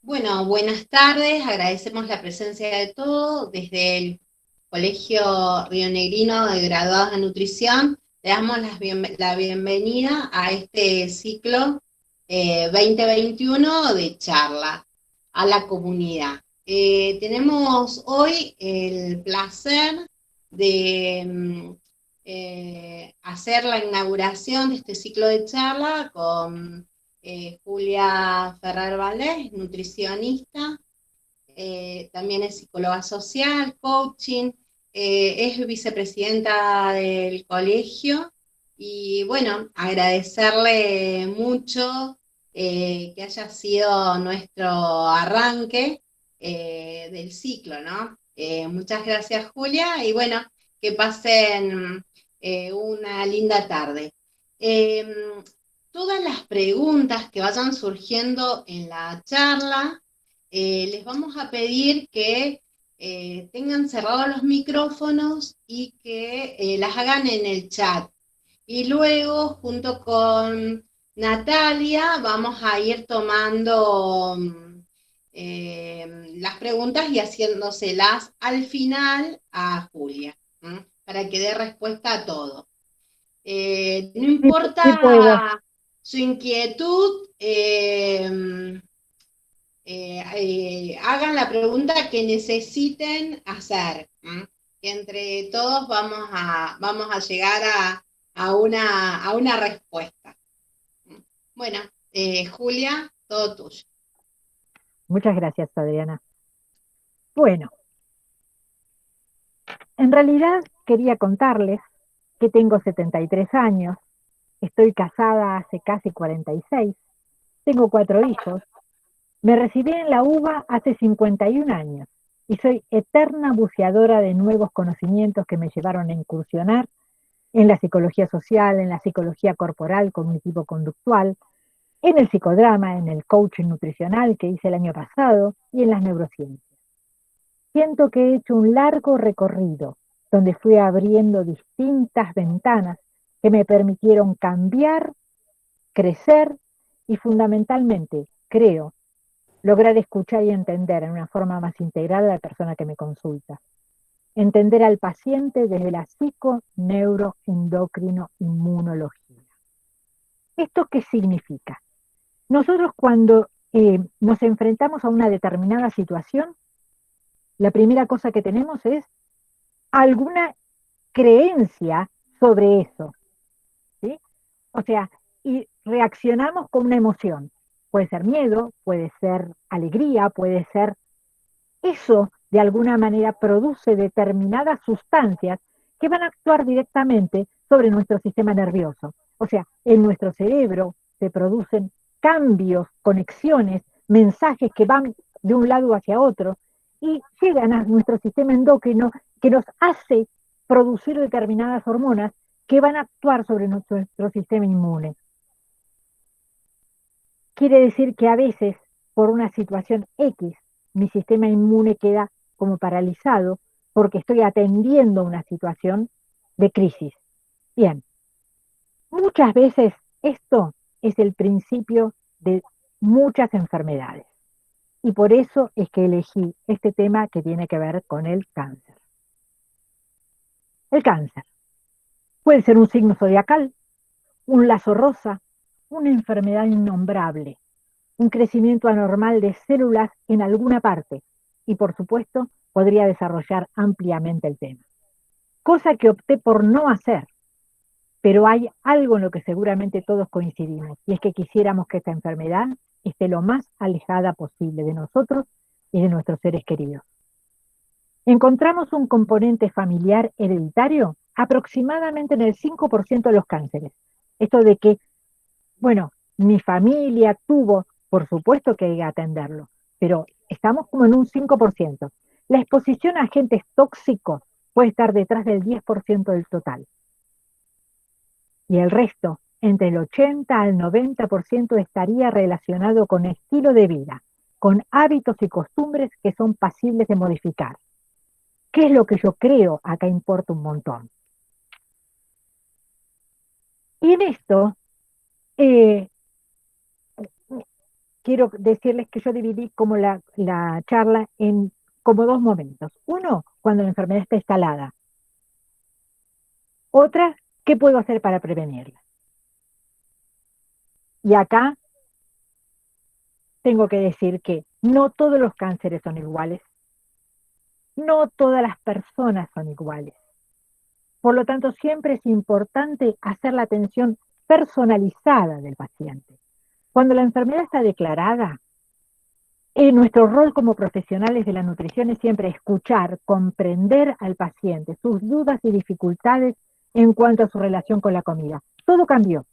Bueno, buenas tardes, agradecemos la presencia de todos desde el Colegio Rionegrino de Graduados de Nutrición. Le damos la bienvenida a este ciclo 2021 de charla a la comunidad. Tenemos hoy el placer de hacer la inauguración de este ciclo de charla con Julia Ferrer Valdés, nutricionista, también es psicóloga social, coaching, es vicepresidenta del colegio y bueno, agradecerle mucho que haya sido nuestro arranque del ciclo, ¿no? Muchas gracias, Julia, y bueno, que pasen una linda tarde. Eh, Todas las preguntas que vayan surgiendo en la charla, les vamos a pedir que tengan cerrados los micrófonos y que las hagan en el chat. Y luego, junto con Natalia, vamos a ir tomando las preguntas y haciéndoselas al final a Julia, ¿m? Para que dé respuesta a todo. No Sí, sí puedo. importa su inquietud, hagan la pregunta que necesiten hacer. Que entre todos vamos a llegar a una respuesta. Bueno, Julia, todo tuyo. Muchas gracias, Adriana. Bueno, en realidad quería contarles que tengo 73 años, estoy casada hace casi 46, tengo 4 hijos, me recibí en la UBA hace 51 años y soy eterna buceadora de nuevos conocimientos que me llevaron a incursionar en la psicología social, en la psicología corporal, cognitivo-conductual, en el psicodrama, en el coaching nutricional que hice el año pasado y en las neurociencias. Siento que he hecho un largo recorrido donde fui abriendo distintas ventanas que me permitieron cambiar, crecer y fundamentalmente, creo, lograr escuchar y entender en una forma más integral a la persona que me consulta. Entender al paciente desde la psico, neuro, endocrino, inmunología. ¿Esto qué significa? Nosotros cuando nos enfrentamos a una determinada situación, la primera cosa que tenemos es alguna creencia sobre eso, ¿sí? O sea, y reaccionamos con una emoción. Puede ser miedo, puede ser alegría, puede ser... Eso, de alguna manera, produce determinadas sustancias que van a actuar directamente sobre nuestro sistema nervioso. O sea, en nuestro cerebro se producen cambios, conexiones, mensajes que van de un lado hacia otro y llegan a nuestro sistema endocrino que nos hace producir determinadas hormonas que van a actuar sobre nuestro sistema inmune. Quiere decir que a veces, por una situación X, mi sistema inmune queda como paralizado porque estoy atendiendo una situación de crisis. Bien, muchas veces esto es el principio de muchas enfermedades y por eso es que elegí este tema que tiene que ver con el cáncer. El cáncer puede ser un signo zodiacal, un lazo rosa, una enfermedad innombrable, un crecimiento anormal de células en alguna parte y por supuesto podría desarrollar ampliamente el tema. Cosa que opté por no hacer, pero hay algo en lo que seguramente todos coincidimos y es que quisiéramos que esta enfermedad esté lo más alejada posible de nosotros y de nuestros seres queridos. Encontramos un componente familiar hereditario aproximadamente en el 5% de los cánceres. Esto de que, bueno, mi familia tuvo, por supuesto que hay que atenderlo, pero estamos como en un 5%. La exposición a agentes tóxicos puede estar detrás del 10% del total. Y el resto, entre el 80 al 90%, estaría relacionado con estilo de vida, con hábitos y costumbres que son pasibles de modificar. ¿Qué es lo que yo creo? Acá importa un montón. Y en esto, eh, quiero decirles que yo dividí como la charla en como dos momentos. Uno, cuando la enfermedad está instalada. Otra, ¿qué puedo hacer para prevenirla? Y acá tengo que decir que no todos los cánceres son iguales, no todas las personas son iguales. Por lo tanto, siempre es importante hacer la atención personalizada del paciente. Cuando la enfermedad está declarada, nuestro rol como profesionales de la nutrición es siempre escuchar, comprender al paciente, sus dudas y dificultades en cuanto a su relación con la comida. Todo cambió.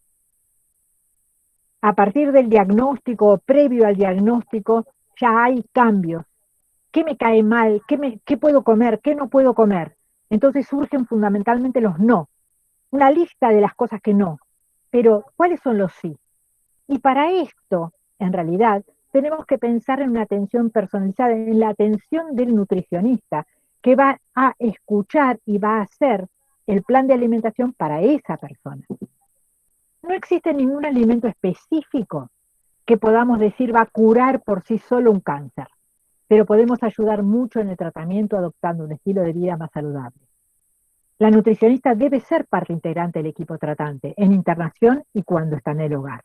A partir del diagnóstico o previo al diagnóstico, ya hay cambios. ¿Qué me cae mal? ¿Qué puedo comer? ¿Qué no puedo comer? Entonces surgen fundamentalmente los no. Una lista de las cosas que no. Pero, ¿cuáles son los sí? Y para esto, en realidad, tenemos que pensar en una atención personalizada, en la atención del nutricionista, que va a escuchar y va a hacer el plan de alimentación para esa persona. No existe ningún alimento específico que podamos decir va a curar por sí solo un cáncer, pero podemos ayudar mucho en el tratamiento adoptando un estilo de vida más saludable. La nutricionista debe ser parte integrante del equipo tratante, en internación y cuando está en el hogar.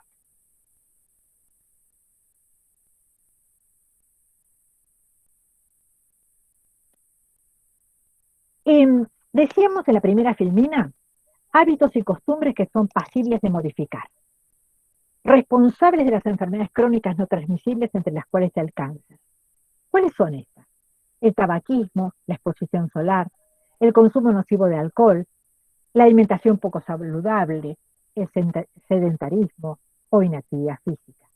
Decíamos en la primera filmina, hábitos y costumbres que son pasibles de modificar, responsables de las enfermedades crónicas no transmisibles entre las cuales está el cáncer. ¿Cuáles son estas? El tabaquismo, la exposición solar, el consumo nocivo de alcohol, la alimentación poco saludable, el sedentarismo o inactividad física.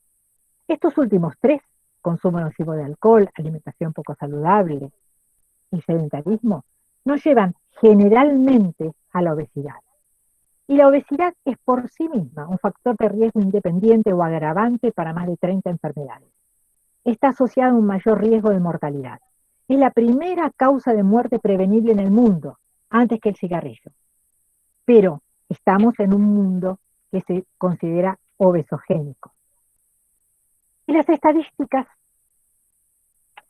Estos últimos tres, consumo nocivo de alcohol, alimentación poco saludable y sedentarismo, nos llevan generalmente a la obesidad. Y la obesidad es por sí misma un factor de riesgo independiente o agravante para más de 30 enfermedades. Está asociada a un mayor riesgo de mortalidad. Es la primera causa de muerte prevenible en el mundo, antes que el cigarrillo. Pero estamos en un mundo que se considera obesogénico. Y las estadísticas,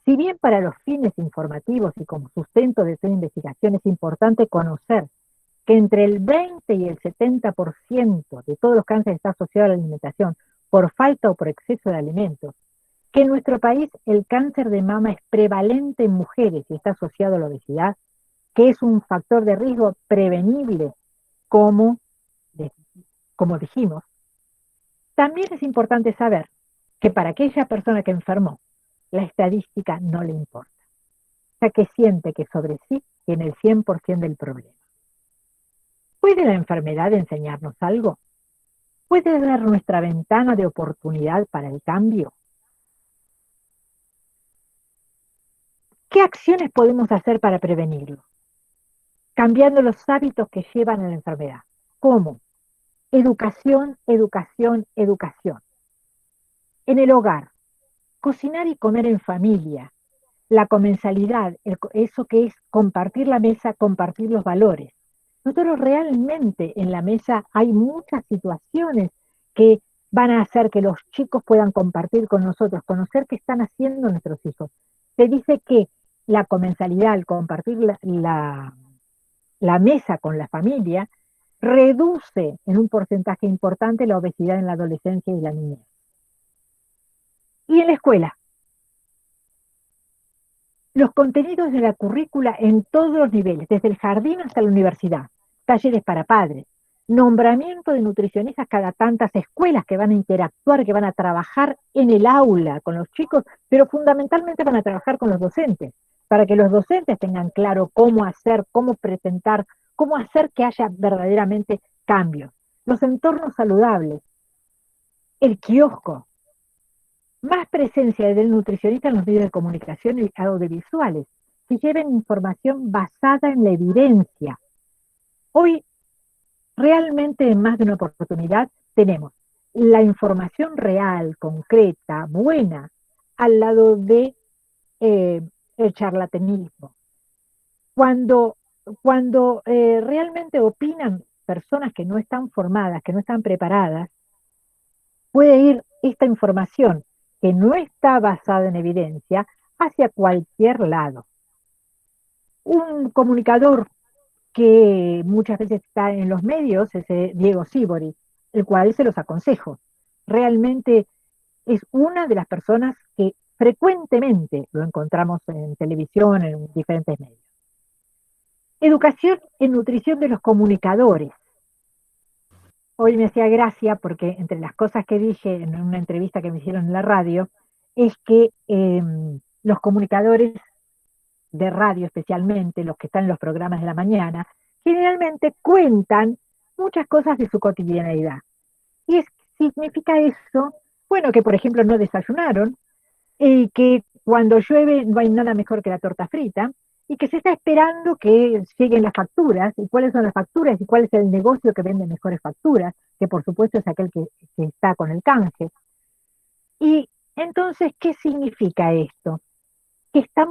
si bien para los fines informativos y como sustento de esta investigación es importante conocer que entre el 20 y el 70% de todos los cánceres está asociado a la alimentación por falta o por exceso de alimentos, que en nuestro país el cáncer de mama es prevalente en mujeres y está asociado a la obesidad, que es un factor de riesgo prevenible, como dijimos. También es importante saber que para aquella persona que enfermó, la estadística no le importa, ya que siente que sobre sí tiene el 100% del problema. ¿Puede la enfermedad enseñarnos algo? ¿Puede ser nuestra ventana de oportunidad para el cambio? ¿Qué acciones podemos hacer para prevenirlo? Cambiando los hábitos que llevan a la enfermedad. ¿Cómo? Educación, educación, educación. En el hogar, cocinar y comer en familia, la comensalidad, eso que es compartir la mesa, compartir los valores. Nosotros realmente en la mesa hay muchas situaciones que van a hacer que los chicos puedan compartir con nosotros, conocer qué están haciendo nuestros hijos. Se dice que la comensalidad, el compartir la mesa con la familia, reduce en un porcentaje importante la obesidad en la adolescencia y la niñez. Y en la escuela, los contenidos de la currícula en todos los niveles, desde el jardín hasta la universidad, talleres para padres, nombramiento de nutricionistas cada tantas escuelas que van a interactuar, que van a trabajar en el aula con los chicos, pero fundamentalmente van a trabajar con los docentes, para que los docentes tengan claro cómo hacer, cómo presentar, cómo hacer que haya verdaderamente cambios. Los entornos saludables, el kiosco, más presencia del nutricionista en los medios de comunicación y audiovisuales, que lleven información basada en la evidencia. Hoy, realmente en más de una oportunidad, tenemos la información real, concreta, buena, al lado de el charlatanismo. Cuando realmente opinan personas que no están formadas, que no están preparadas, puede ir esta información que no está basada en evidencia hacia cualquier lado. Un comunicador que muchas veces está en los medios es Diego Sívori, el cual se los aconsejo. Realmente es una de las personas que frecuentemente lo encontramos en televisión, en diferentes medios. Educación en nutrición de los comunicadores. Hoy me hacía gracia porque entre las cosas que dije en una entrevista que me hicieron en la radio es que los comunicadores de radio, especialmente los que están en los programas de la mañana, generalmente cuentan muchas cosas de su cotidianeidad. Y significa eso, bueno, que por ejemplo no desayunaron, y que cuando llueve no hay nada mejor que la torta frita, y que se está esperando que lleguen las facturas, y cuáles son las facturas, y cuál es el negocio que vende mejores facturas, que por supuesto es aquel que está con el canje. Y entonces, ¿qué significa esto? Que están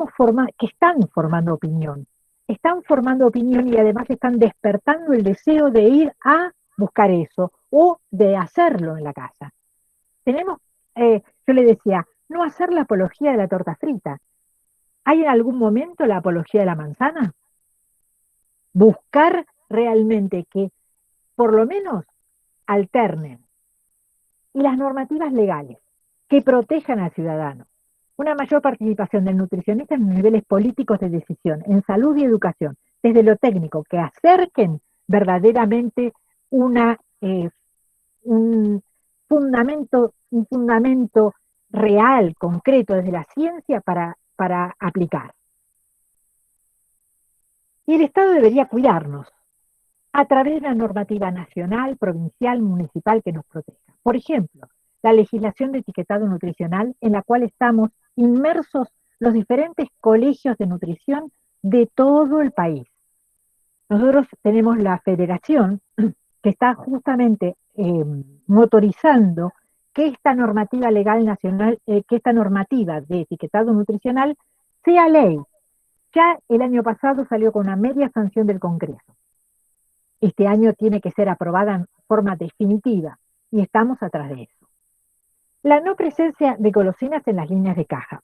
formando opinión. Están formando opinión y además están despertando el deseo de ir a buscar eso o de hacerlo en la casa. Yo le decía, no hacer la apología de la torta frita. ¿Hay en algún momento la apología de la manzana? Buscar realmente que por lo menos alternen. Y las normativas legales que protejan al ciudadano. Una mayor participación del nutricionista en los niveles políticos de decisión, en salud y educación, desde lo técnico, que acerquen verdaderamente un fundamento real, concreto, desde la ciencia para aplicar. Y el Estado debería cuidarnos a través de una normativa nacional, provincial, municipal que nos proteja. Por ejemplo, la legislación de etiquetado nutricional en la cual estamos inmersos los diferentes colegios de nutrición de todo el país. Nosotros tenemos la federación que está justamente motorizando que esta normativa legal nacional, que esta normativa de etiquetado nutricional sea ley. Ya el año pasado salió con una media sanción del Congreso. Este año tiene que ser aprobada en forma definitiva y estamos atrás de eso. La no presencia de golosinas en las líneas de caja.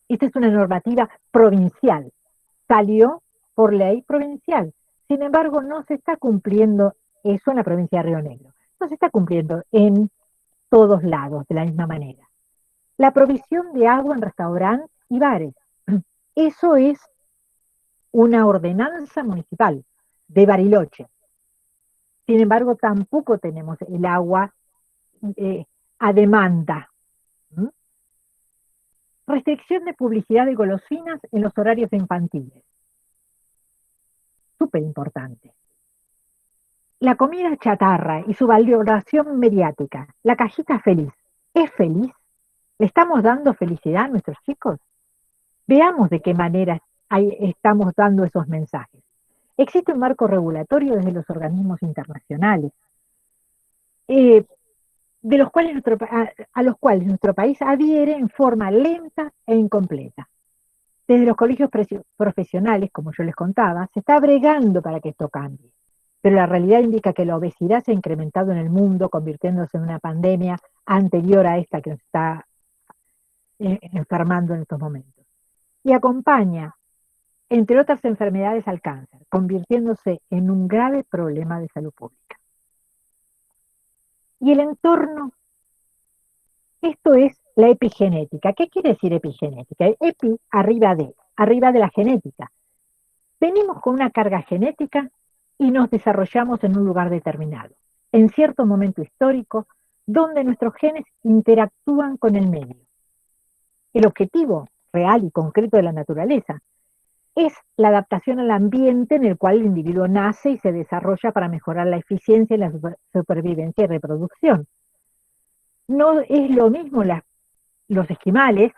Esta es una normativa provincial. Salió por ley provincial. Sin embargo, no se está cumpliendo eso en la provincia de Río Negro. No se está cumpliendo en todos lados de la misma manera. La provisión de agua en restaurantes y bares. Eso es una ordenanza municipal de Bariloche. Sin embargo, tampoco tenemos el agua a demanda. Restricción de publicidad de golosinas en los horarios infantiles. Súper importante. La comida chatarra y su valoración mediática. La cajita feliz. ¿Es feliz? ¿Le estamos dando felicidad a nuestros chicos? Veamos de qué manera estamos dando esos mensajes. Existe un marco regulatorio desde los organismos internacionales, de los cuales a los cuales nuestro país adhiere en forma lenta e incompleta. Desde los colegios profesionales, como yo les contaba, se está bregando para que esto cambie. Pero la realidad indica que la obesidad se ha incrementado en el mundo, convirtiéndose en una pandemia anterior a esta que nos está enfermando en estos momentos. Y acompaña, entre otras enfermedades, al cáncer, convirtiéndose en un grave problema de salud pública. Y el entorno, esto es la epigenética. ¿Qué quiere decir epigenética? Epi, arriba de la genética. Venimos con una carga genética y nos desarrollamos en un lugar determinado, en cierto momento histórico, donde nuestros genes interactúan con el medio. El objetivo real y concreto de la naturaleza es la adaptación al ambiente en el cual el individuo nace y se desarrolla para mejorar la eficiencia y la supervivencia y reproducción. No es lo mismo los esquimales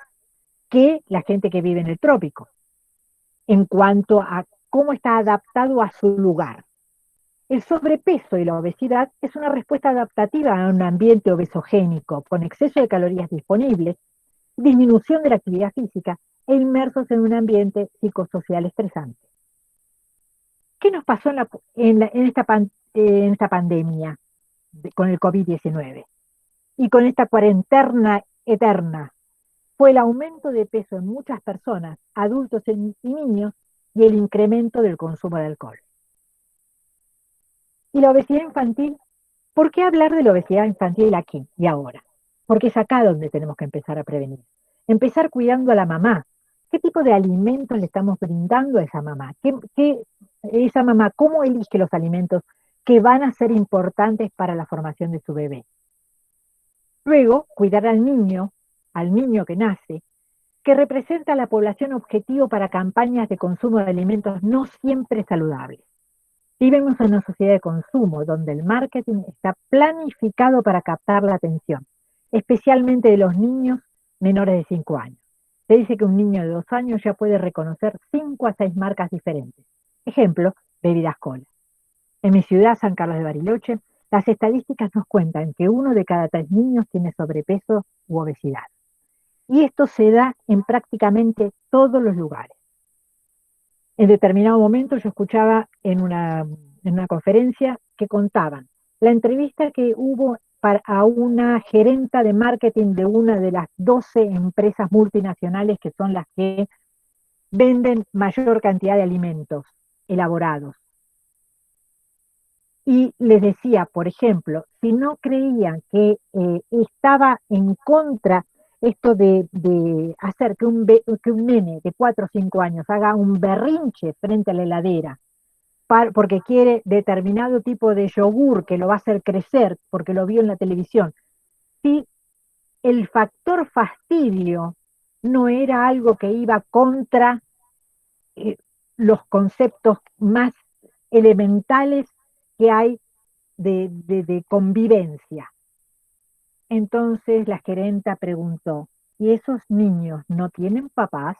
que la gente que vive en el trópico, en cuanto a cómo está adaptado a su lugar. El sobrepeso y la obesidad es una respuesta adaptativa a un ambiente obesogénico, con exceso de calorías disponibles, disminución de la actividad física e inmersos en un ambiente psicosocial estresante. ¿Qué nos pasó en esta pandemia con el COVID-19? y con esta cuarentena eterna fue el aumento de peso en muchas personas, adultos y niños, y el incremento del consumo de alcohol. Y la obesidad infantil, ¿por qué hablar de la obesidad infantil aquí y ahora? Porque es acá donde tenemos que empezar a prevenir. Empezar cuidando a la mamá. ¿Qué tipo de alimentos le estamos brindando a esa mamá? Esa mamá, cómo elige los alimentos que van a ser importantes para la formación de su bebé? Luego, cuidar al niño que nace, que representa a la población objetivo para campañas de consumo de alimentos no siempre saludables. Vivimos en una sociedad de consumo donde el marketing está planificado para captar la atención, especialmente de los niños menores de 5 años. Se dice que un niño de 2 años ya puede reconocer 5 a 6 marcas diferentes. Ejemplo, bebidas cola. En mi ciudad, San Carlos de Bariloche, las estadísticas nos cuentan que 1 de cada 3 niños tiene sobrepeso u obesidad. Y esto se da en prácticamente todos los lugares. En determinado momento yo escuchaba en una conferencia que contaban la entrevista que hubo a una gerenta de marketing de una de las 12 empresas multinacionales que son las que venden mayor cantidad de alimentos elaborados. Y les decía, por ejemplo, si no creían que estaba en contra esto de hacer que un nene de 4 o 5 años haga un berrinche frente a la heladera porque quiere determinado tipo de yogur que lo va a hacer crecer porque lo vio en la televisión, si el factor fastidio no era algo que iba contra los conceptos más elementales que hay de convivencia. Entonces la gerenta preguntó, ¿y esos niños no tienen papás?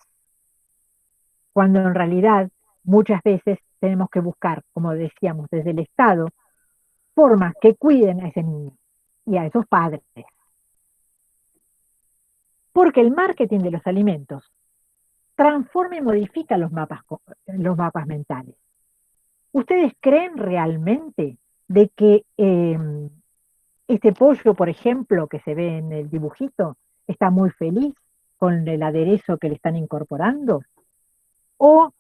Cuando en realidad muchas veces tenemos que buscar, como decíamos, desde el Estado, formas que cuiden a ese niño y a esos padres. Porque el marketing de los alimentos transforma y modifica los mapas mentales. ¿Ustedes creen realmente de que este pollo, por ejemplo, que se ve en el dibujito, está muy feliz con el aderezo que le están incorporando? ¿O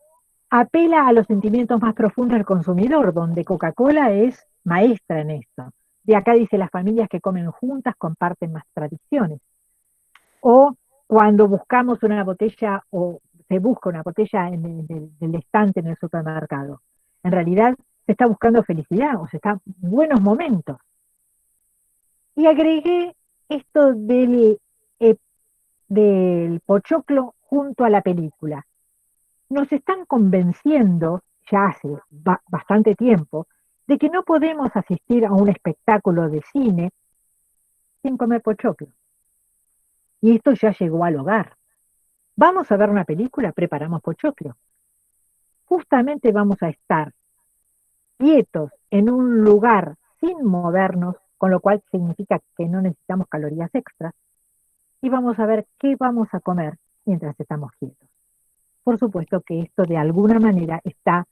apela a los sentimientos más profundos del consumidor, donde Coca-Cola es maestra en esto? De acá dice, las familias que comen juntas comparten más tradiciones. O cuando buscamos una botella o se busca una botella en el estante en el supermercado, en realidad se está buscando felicidad o se está buenos momentos. Y agregué esto del pochoclo junto a la película. Nos están convenciendo, ya hace bastante tiempo, de que no podemos asistir a un espectáculo de cine sin comer pochoclo. Y esto ya llegó al hogar. Vamos a ver una película, preparamos pochoclo. Justamente vamos a estar quietos en un lugar sin movernos, con lo cual significa que no necesitamos calorías extras, y vamos a ver qué vamos a comer mientras estamos quietos. Por supuesto que esto de alguna manera está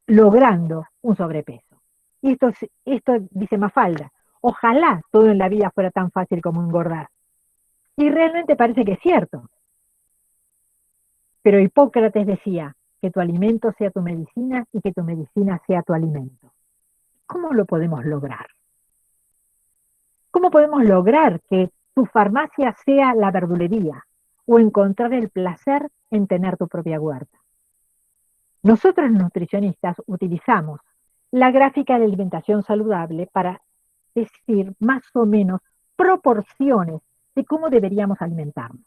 logrando un sobrepeso. Y esto dice Mafalda, ojalá todo en la vida fuera tan fácil como engordar. Y realmente parece que es cierto. Pero Hipócrates decía, que tu alimento sea tu medicina y que tu medicina sea tu alimento. ¿Cómo lo podemos lograr? ¿Cómo podemos lograr que tu farmacia sea la verdulería o encontrar el placer en tener tu propia huerta? Nosotros nutricionistas utilizamos la gráfica de alimentación saludable para decir más o menos proporciones de cómo deberíamos alimentarnos.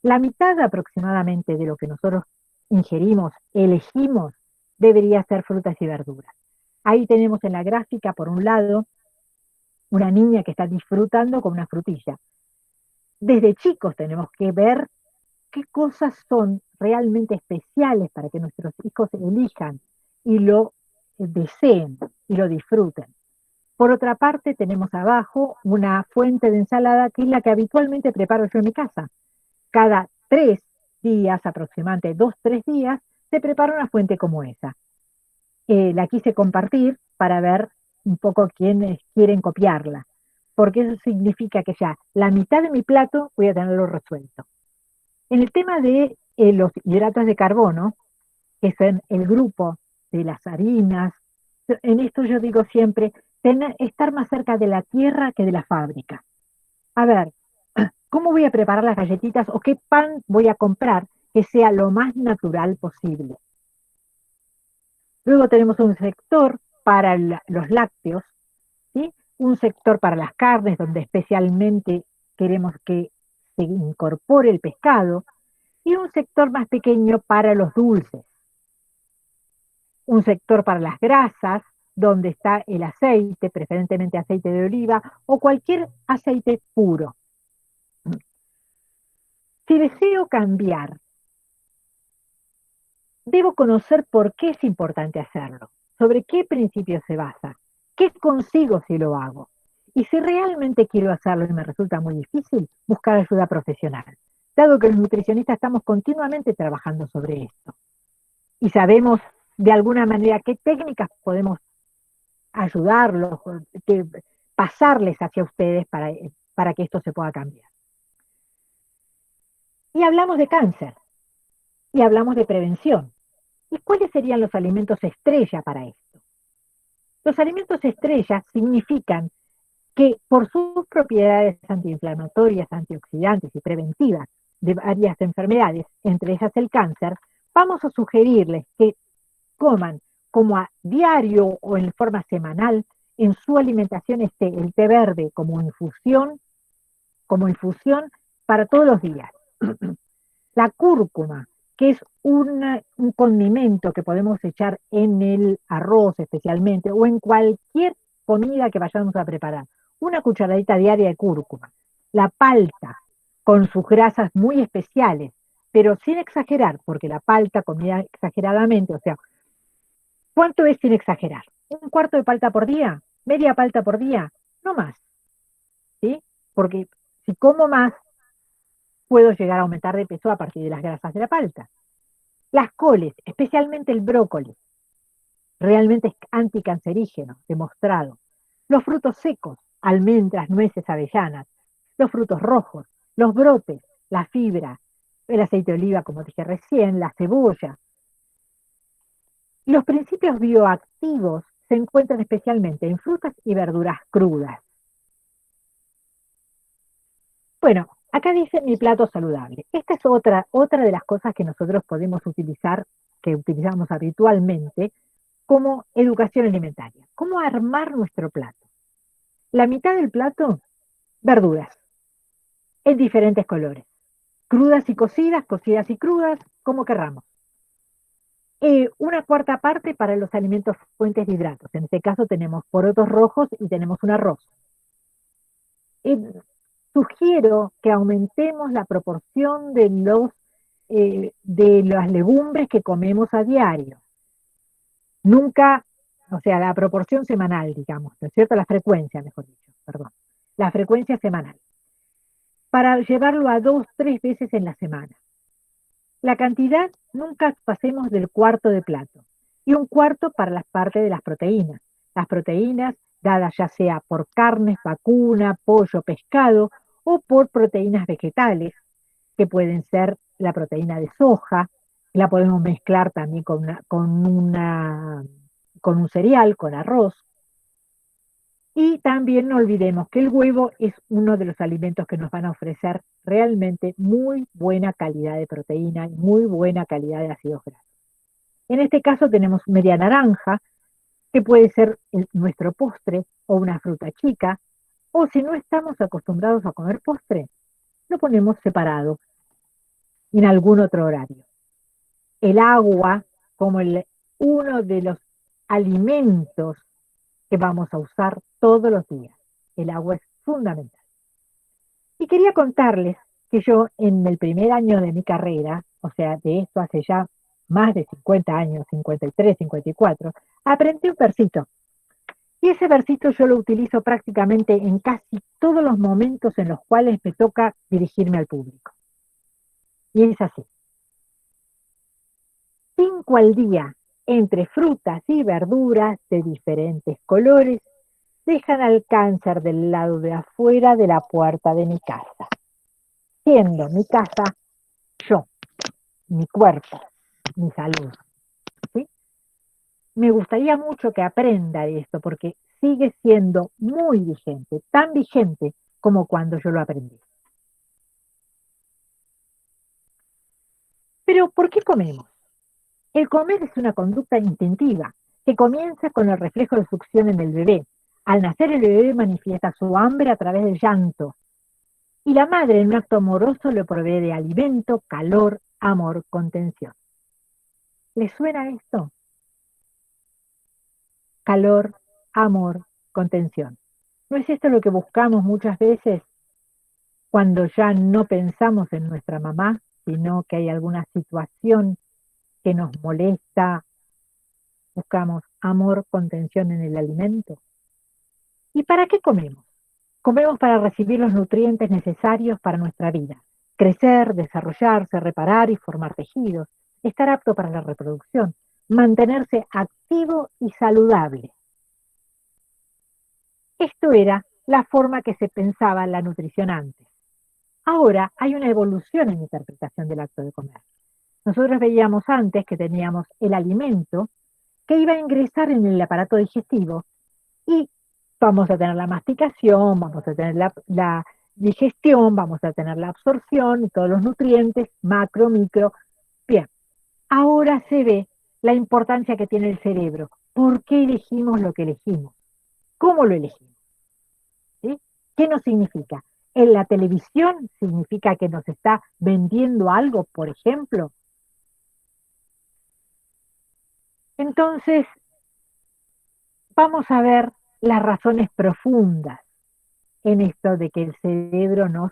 La mitad aproximadamente de lo que nosotros ingerimos, elegimos, debería ser frutas y verduras. Ahí tenemos en la gráfica, por un lado, una niña que está disfrutando con una frutilla. Desde chicos tenemos que ver qué cosas son realmente especiales para que nuestros hijos elijan y lo deseen y lo disfruten. Por otra parte, tenemos abajo una fuente de ensalada que es la que habitualmente preparo yo en mi casa. Cada 3 días, aproximadamente 2, 3 días, se prepara una fuente como esa. La quise compartir para ver un poco quiénes quieren copiarla, porque eso significa que ya la mitad de mi plato voy a tenerlo resuelto. En el tema de los hidratos de carbono, que son el grupo de las harinas, en esto yo digo siempre, estar más cerca de la tierra que de la fábrica. A ver, ¿cómo voy a preparar las galletitas o qué pan voy a comprar que sea lo más natural posible? Luego tenemos un sector para los lácteos, ¿sí? Un sector para las carnes, donde especialmente queremos que se incorpore el pescado, y un sector más pequeño para los dulces. Un sector para las grasas, donde está el aceite, preferentemente aceite de oliva o cualquier aceite puro. Si deseo cambiar, debo conocer por qué es importante hacerlo, sobre qué principios se basa, qué consigo si lo hago. Y si realmente quiero hacerlo y me resulta muy difícil, buscar ayuda profesional, dado que los nutricionistas estamos continuamente trabajando sobre esto. Y sabemos de alguna manera qué técnicas podemos ayudarlos, pasarles hacia ustedes para que esto se pueda cambiar. Y hablamos de cáncer, y hablamos de prevención. ¿Y cuáles serían los alimentos estrella para esto? Los alimentos estrellas significan que por sus propiedades antiinflamatorias, antioxidantes y preventivas de varias enfermedades, entre ellas el cáncer, vamos a sugerirles que coman como a diario o en forma semanal, en su alimentación esté el té verde como infusión para todos los días. La cúrcuma, que es un condimento que podemos echar en el arroz especialmente, o en cualquier comida que vayamos a preparar. Una cucharadita diaria de cúrcuma. La palta, con sus grasas muy especiales, pero sin exagerar, porque la palta comida exageradamente, o sea, ¿cuánto es sin exagerar? ¿Un cuarto de palta por día? ¿Media palta por día? No más, ¿sí? Porque si como más, puedo llegar a aumentar de peso a partir de las grasas de la palta. Las coles, especialmente el brócoli, realmente es anticancerígeno, demostrado. Los frutos secos, almendras, nueces, avellanas. Los frutos rojos, los brotes, la fibra, el aceite de oliva, como dije recién, la cebolla. Los principios bioactivos se encuentran especialmente en frutas y verduras crudas. Bueno, acá dice mi plato saludable. Esta es otra de las cosas que nosotros podemos utilizar, que utilizamos habitualmente, como educación alimentaria. ¿Cómo armar nuestro plato? La mitad del plato, verduras, en diferentes colores. Crudas y cocidas, cocidas y crudas, como querramos. Una cuarta parte para los alimentos fuentes de hidratos. En este caso tenemos porotos rojos y tenemos un arroz. Sugiero que aumentemos la proporción de las legumbres que comemos a diario. Nunca, o sea, la proporción semanal, digamos, ¿no es cierto? La frecuencia, mejor dicho, perdón. La frecuencia semanal. Para llevarlo a 2, 3 veces en la semana. La cantidad, nunca pasemos del cuarto de plato. Y un cuarto para las partes de las proteínas. Las proteínas dadas ya sea por carnes, vacuna, pollo, pescado, o por proteínas vegetales, que pueden ser la proteína de soja, la podemos mezclar también con un cereal, con arroz. Y también no olvidemos que el huevo es uno de los alimentos que nos van a ofrecer realmente muy buena calidad de proteína y muy buena calidad de ácidos grasos. En este caso tenemos media naranja, que puede ser nuestro postre o una fruta chica, o si no estamos acostumbrados a comer postre, lo ponemos separado en algún otro horario. El agua como uno de los alimentos que vamos a usar todos los días. El agua es fundamental. Y quería contarles que yo en el primer año de mi carrera, o sea, de esto hace ya más de 50 años, 53, 54, aprendí un versito. Y ese versito yo lo utilizo prácticamente en casi todos los momentos en los cuales me toca dirigirme al público. Y es así. 5 al día, entre frutas y verduras de diferentes colores, dejan al cáncer del lado de afuera de la puerta de mi casa, siendo mi casa yo, mi cuerpo, mi salud. ¿Sí? Me gustaría mucho que aprenda esto porque sigue siendo muy vigente, tan vigente como cuando yo lo aprendí. Pero ¿por qué comemos? El comer es una conducta instintiva que comienza con el reflejo de succión en el bebé. Al nacer el bebé manifiesta su hambre a través del llanto y la madre en un acto amoroso le provee de alimento, calor, amor, contención. ¿Les suena esto? Calor, amor, contención. ¿No es esto lo que buscamos muchas veces cuando ya no pensamos en nuestra mamá, sino que hay alguna situación que nos molesta? Buscamos amor, contención en el alimento. ¿Y para qué comemos? Comemos para recibir los nutrientes necesarios para nuestra vida. Crecer, desarrollarse, reparar y formar tejidos. Estar apto para la reproducción. Mantenerse activo y saludable. Esto era la forma que se pensaba la nutrición antes. Ahora hay una evolución en la interpretación del acto de comer. Nosotros veíamos antes que teníamos el alimento que iba a ingresar en el aparato digestivo y vamos a tener la masticación, vamos a tener la digestión, vamos a tener la absorción y todos los nutrientes, macro, micro. Bien, ahora se ve la importancia que tiene el cerebro. ¿Por qué elegimos lo que elegimos? ¿Cómo lo elegimos? ¿Sí? ¿Qué nos significa? En la televisión significa que nos está vendiendo algo, por ejemplo. Entonces, vamos a ver las razones profundas en esto de que el cerebro nos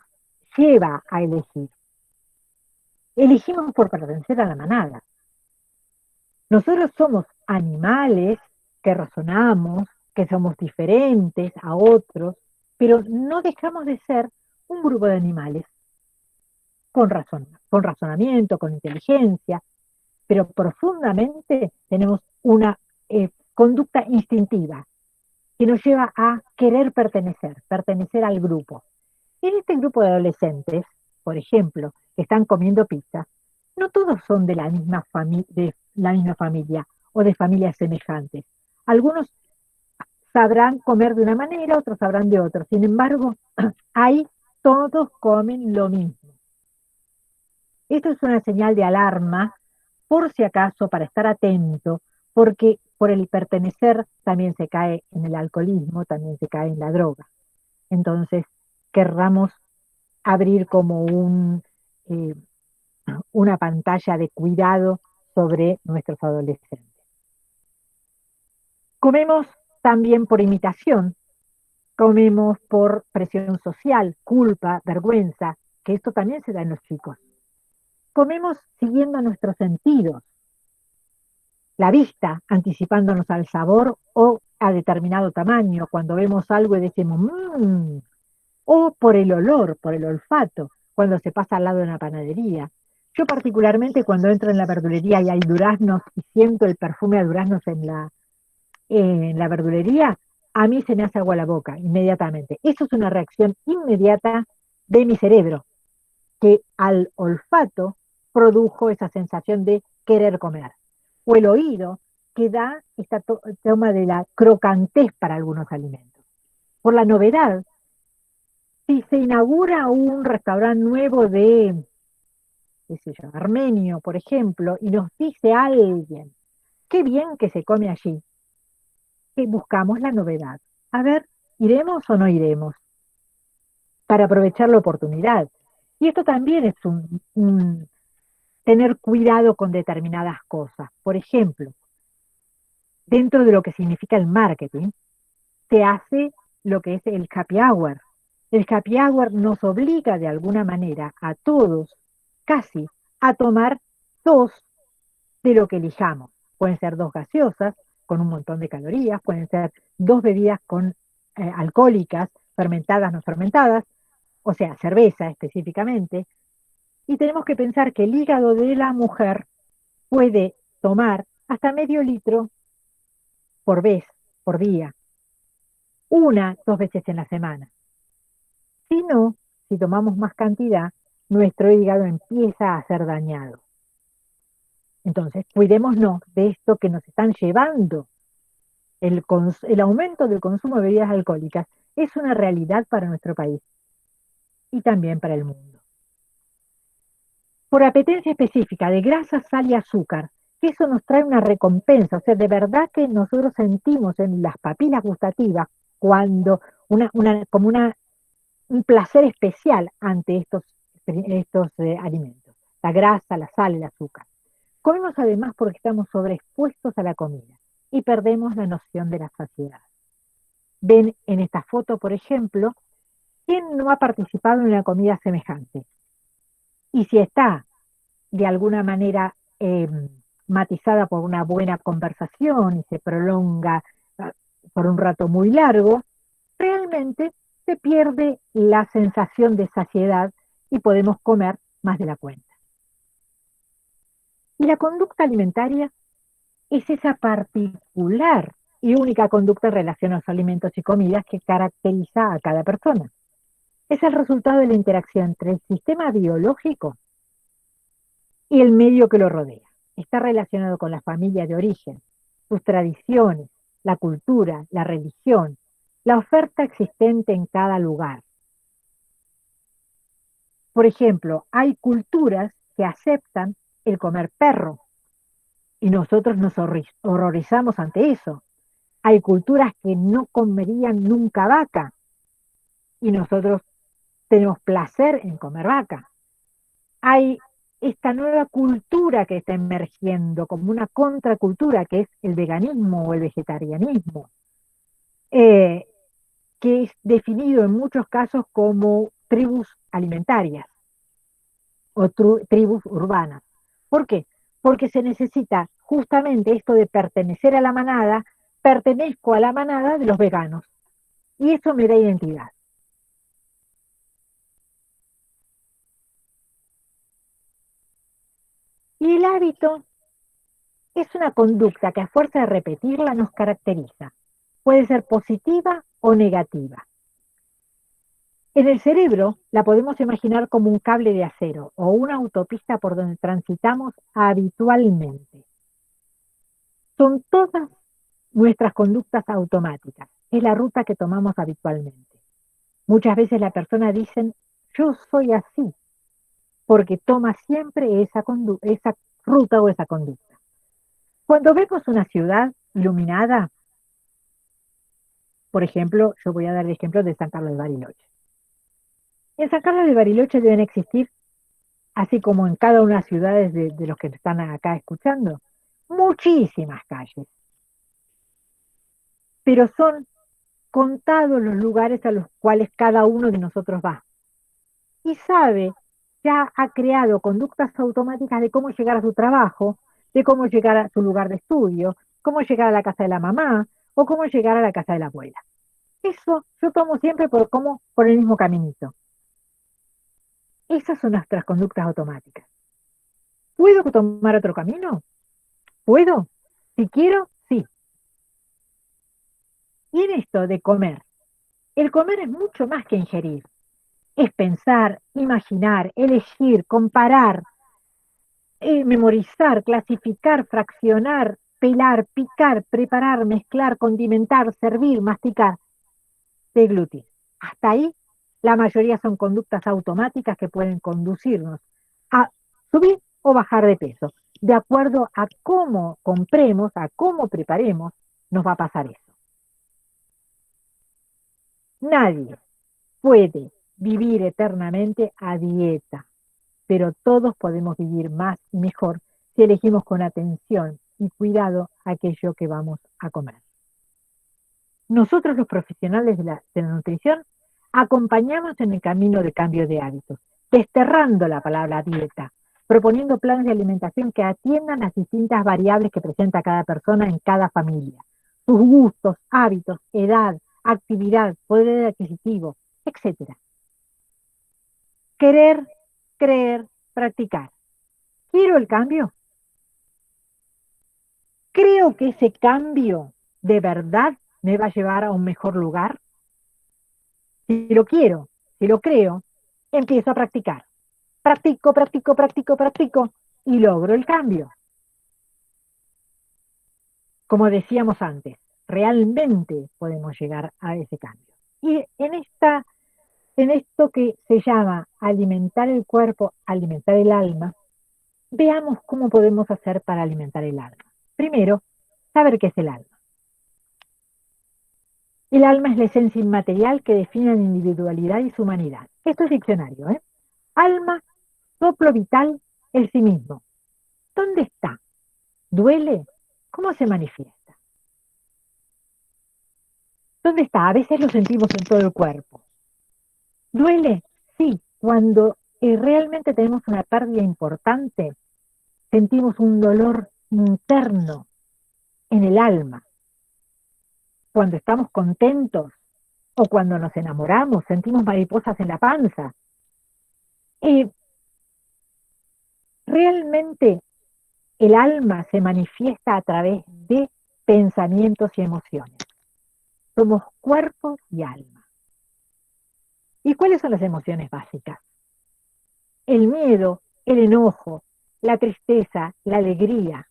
lleva a elegir. Elegimos por pertenecer a la manada. Nosotros somos animales que razonamos, que somos diferentes a otros, pero no dejamos de ser un grupo de animales con razonamiento, con inteligencia, pero profundamente tenemos una conducta instintiva que nos lleva a querer pertenecer al grupo. En este grupo de adolescentes, por ejemplo, que están comiendo pizza, no todos son de la misma familia o de familias semejantes. Algunos sabrán comer de una manera, otros sabrán de otra. Sin embargo, ahí todos comen lo mismo. Esto es una señal de alarma, por si acaso, para estar atento, porque por el pertenecer también se cae en el alcoholismo, también se cae en la droga. Entonces, querramos abrir como una pantalla de cuidado sobre nuestros adolescentes. Comemos también por imitación, comemos por presión social, culpa, vergüenza, que esto también se da en los chicos. Comemos siguiendo nuestros sentidos, la vista anticipándonos al sabor o a determinado tamaño, cuando vemos algo y decimos, mmm, o por el olor, por el olfato, cuando se pasa al lado de una panadería. Yo particularmente cuando entro en la verdulería y hay duraznos y siento el perfume a duraznos en la verdulería, a mí se me hace agua la boca inmediatamente. Eso es una reacción inmediata de mi cerebro, que al olfato produjo esa sensación de querer comer. O el oído, que da esta toma de la crocantez para algunos alimentos. Por la novedad, si se inaugura un restaurante nuevo de, qué sé yo, armenio, por ejemplo, y nos dice alguien, qué bien que se come allí, que buscamos la novedad. A ver, ¿iremos o no iremos? Para aprovechar la oportunidad. Y esto también es tener cuidado con determinadas cosas. Por ejemplo, dentro de lo que significa el marketing, se hace lo que es el happy hour. El happy hour nos obliga de alguna manera a todos, casi, a tomar dos de lo que elijamos. Pueden ser dos gaseosas con un montón de calorías, pueden ser dos bebidas alcohólicas, fermentadas, no fermentadas, o sea, cerveza específicamente. Y tenemos que pensar que el hígado de la mujer puede tomar hasta medio litro por vez, por día. 2 veces en la semana. Si no, si tomamos más cantidad, nuestro hígado empieza a ser dañado. Entonces, cuidémonos de esto que nos están llevando. El aumento del consumo de bebidas alcohólicas es una realidad para nuestro país y también para el mundo. Por apetencia específica de grasa, sal y azúcar, que eso nos trae una recompensa, o sea, de verdad que nosotros sentimos en las papilas gustativas cuando como un placer especial ante estos alimentos, la grasa, la sal, el azúcar. Comemos además porque estamos sobreexpuestos a la comida y perdemos la noción de la saciedad. Ven en esta foto, por ejemplo, quién no ha participado en una comida semejante. Y si está de alguna manera matizada por una buena conversación y se prolonga por un rato muy largo, realmente se pierde la sensación de saciedad y podemos comer más de la cuenta. Y la conducta alimentaria es esa particular y única conducta en relación a los alimentos y comidas que caracteriza a cada persona. Es el resultado de la interacción entre el sistema biológico y el medio que lo rodea. Está relacionado con la familia de origen, sus tradiciones, la cultura, la religión, la oferta existente en cada lugar. Por ejemplo, hay culturas que aceptan el comer perro y nosotros nos horrorizamos ante eso. Hay culturas que no comerían nunca vaca y nosotros tenemos placer en comer vaca. Hay esta nueva cultura que está emergiendo como una contracultura, que es el veganismo o el vegetarianismo, que es definido en muchos casos como tribus alimentarias o tribus urbanas. ¿Por qué? Porque se necesita justamente esto de pertenecer a la manada, pertenezco a la manada de los veganos, y eso me da identidad. Y el hábito es una conducta que a fuerza de repetirla nos caracteriza. Puede ser positiva o negativa. En el cerebro la podemos imaginar como un cable de acero o una autopista por donde transitamos habitualmente. Son todas nuestras conductas automáticas. Es la ruta que tomamos habitualmente. Muchas veces la persona dice, yo soy así, porque toma siempre esa ruta o esa conducta. Cuando vemos una ciudad iluminada, por ejemplo, yo voy a dar el ejemplo de San Carlos de Bariloche. En San Carlos de Bariloche deben existir, así como en cada una de las ciudades de los que están acá escuchando, muchísimas calles. Pero son contados los lugares a los cuales cada uno de nosotros va. Y sabe, ya ha creado conductas automáticas de cómo llegar a su trabajo, de cómo llegar a su lugar de estudio, cómo llegar a la casa de la mamá o cómo llegar a la casa de la abuela. Eso yo tomo siempre por el mismo caminito. Esas son nuestras conductas automáticas. ¿Puedo tomar otro camino? ¿Puedo? Si quiero, sí. Y en esto de comer, el comer es mucho más que ingerir. Es pensar, imaginar, elegir, comparar, memorizar, clasificar, fraccionar, pelar, picar, preparar, mezclar, condimentar, servir, masticar, deglutir. Hasta ahí, la mayoría son conductas automáticas que pueden conducirnos a subir o bajar de peso. De acuerdo a cómo compremos, a cómo preparemos, nos va a pasar eso. Nadie puede vivir eternamente a dieta, pero todos podemos vivir más y mejor si elegimos con atención y cuidado aquello que vamos a comer. Nosotros los profesionales de la nutrición acompañamos en el camino de cambio de hábitos, desterrando la palabra dieta, proponiendo planes de alimentación que atiendan las distintas variables que presenta cada persona en cada familia, sus gustos, hábitos, edad, actividad, poder adquisitivo, etc. Querer, creer, practicar. ¿Quiero el cambio? ¿Creo que ese cambio de verdad me va a llevar a un mejor lugar? Si lo quiero, si lo creo, empiezo a practicar. Practico, practico, practico, practico y logro el cambio. Como decíamos antes, realmente podemos llegar a ese cambio. Y en esto que se llama alimentar el cuerpo, alimentar el alma, veamos cómo podemos hacer para alimentar el alma. Primero, saber qué es el alma. El alma es la esencia inmaterial que define la individualidad y su humanidad. Esto es diccionario, ¿eh? Alma, soplo vital, el sí mismo. ¿Dónde está? ¿Duele? ¿Cómo se manifiesta? ¿Dónde está? A veces lo sentimos en todo el cuerpo. ¿Duele? Sí, cuando realmente tenemos una pérdida importante, sentimos un dolor interno en el alma. Cuando estamos contentos o cuando nos enamoramos, sentimos mariposas en la panza. Realmente el alma se manifiesta a través de pensamientos y emociones. Somos cuerpo y alma. ¿Y cuáles son las emociones básicas? El miedo, el enojo, la tristeza, la alegría.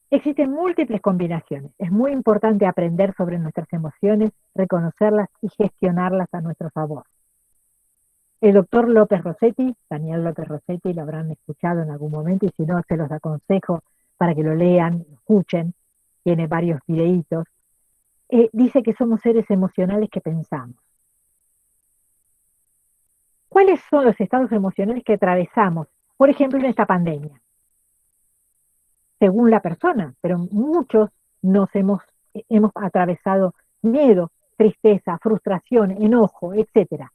Existen múltiples combinaciones. Es muy importante aprender sobre nuestras emociones, reconocerlas y gestionarlas a nuestro favor. El doctor López Rossetti, Daniel López Rossetti, lo habrán escuchado en algún momento y si no, se los aconsejo para que lo lean, lo escuchen, tiene varios videitos. Dice que somos seres emocionales que pensamos. ¿Cuáles son los estados emocionales que atravesamos, por ejemplo, en esta pandemia? Según la persona, pero muchos hemos atravesado miedo, tristeza, frustración, enojo, etcétera.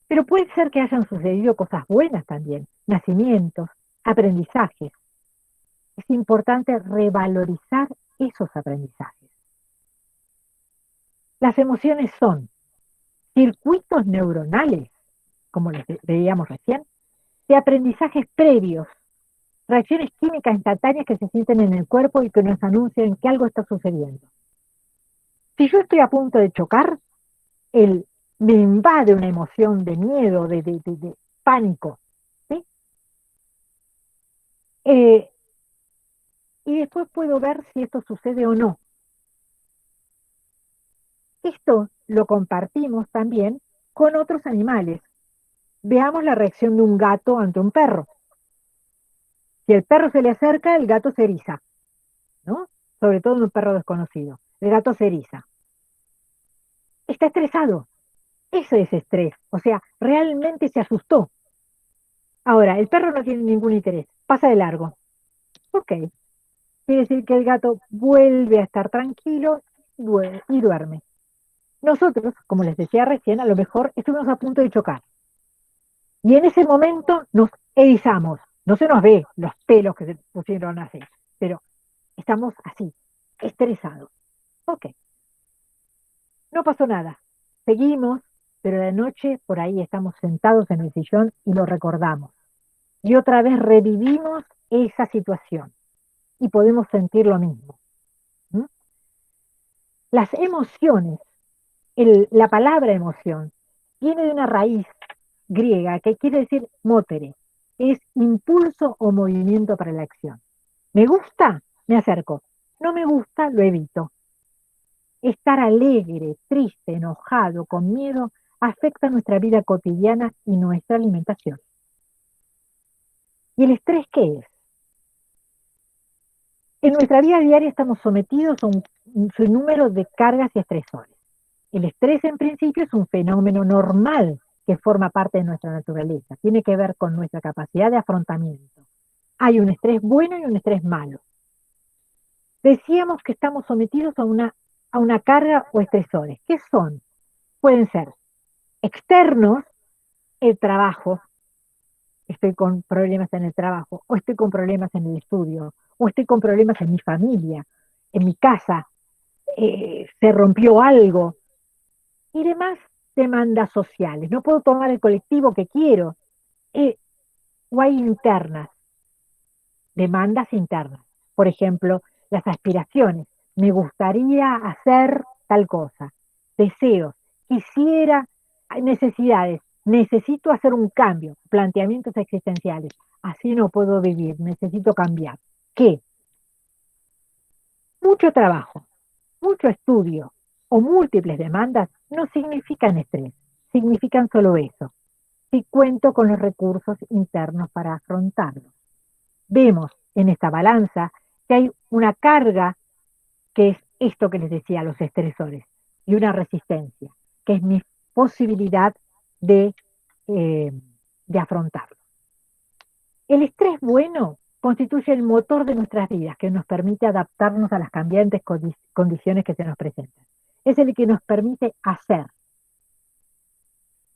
Pero puede ser que hayan sucedido cosas buenas también, nacimientos, aprendizajes. Es importante revalorizar esos aprendizajes. Las emociones son circuitos neuronales, como les veíamos recién, de aprendizajes previos, reacciones químicas instantáneas que se sienten en el cuerpo y que nos anuncian que algo está sucediendo. Si yo estoy a punto de chocar, me invade una emoción de miedo, de pánico, ¿sí? Y después puedo ver si esto sucede o no. Esto lo compartimos también con otros animales. Veamos la reacción de un gato ante un perro. Si el perro se le acerca, el gato se eriza, ¿no? Sobre todo en un perro desconocido. El gato se eriza. Está estresado. Ese es estrés. O sea, realmente se asustó. Ahora, el perro no tiene ningún interés. Pasa de largo. Ok. Quiere decir que el gato vuelve a estar tranquilo y duerme. Nosotros, como les decía recién, a lo mejor estuvimos a punto de chocar. Y en ese momento nos erizamos. No se nos ve los pelos que se pusieron así, pero estamos así, estresados. Ok, no pasó nada. Seguimos, pero de noche por ahí estamos sentados en el sillón y lo recordamos. Y otra vez revivimos esa situación y podemos sentir lo mismo. ¿Mm? Las emociones, la palabra emoción, viene de una raíz griega que quiere decir motere, es impulso o movimiento para la acción. ¿Me gusta? Me acerco. No me gusta, lo evito. Estar alegre, triste, enojado, con miedo, afecta nuestra vida cotidiana y nuestra alimentación. ¿Y el estrés qué es? En nuestra vida diaria estamos sometidos a un sinnúmero de cargas y estresores. El estrés en principio es un fenómeno normal que forma parte de nuestra naturaleza. Tiene que ver con nuestra capacidad de afrontamiento. Hay un estrés bueno y un estrés malo. Decíamos que estamos sometidos a una carga o estresores. ¿Qué son? Pueden ser externos, el trabajo, estoy con problemas en el trabajo, o estoy con problemas en el estudio, o estoy con problemas en mi familia, en mi casa, se rompió algo, y demás demandas sociales. No puedo tomar el colectivo que quiero, o hay internas, demandas internas. Por ejemplo, las aspiraciones. Me gustaría hacer tal cosa. Deseos. quisiera, hay necesidades, necesito hacer un cambio, planteamientos existenciales, así no puedo vivir, necesito cambiar. ¿Qué? Mucho trabajo, mucho estudio o múltiples demandas no significan estrés, significan solo eso, si cuento con los recursos internos para afrontarlo. Vemos en esta balanza que hay una carga que es esto que les decía, los estresores, y una resistencia, que es mi posibilidad de, eh, de afrontarlo. El estrés bueno constituye el motor de nuestras vidas, que nos permite adaptarnos a las cambiantes condiciones que se nos presentan. Es el que nos permite hacer.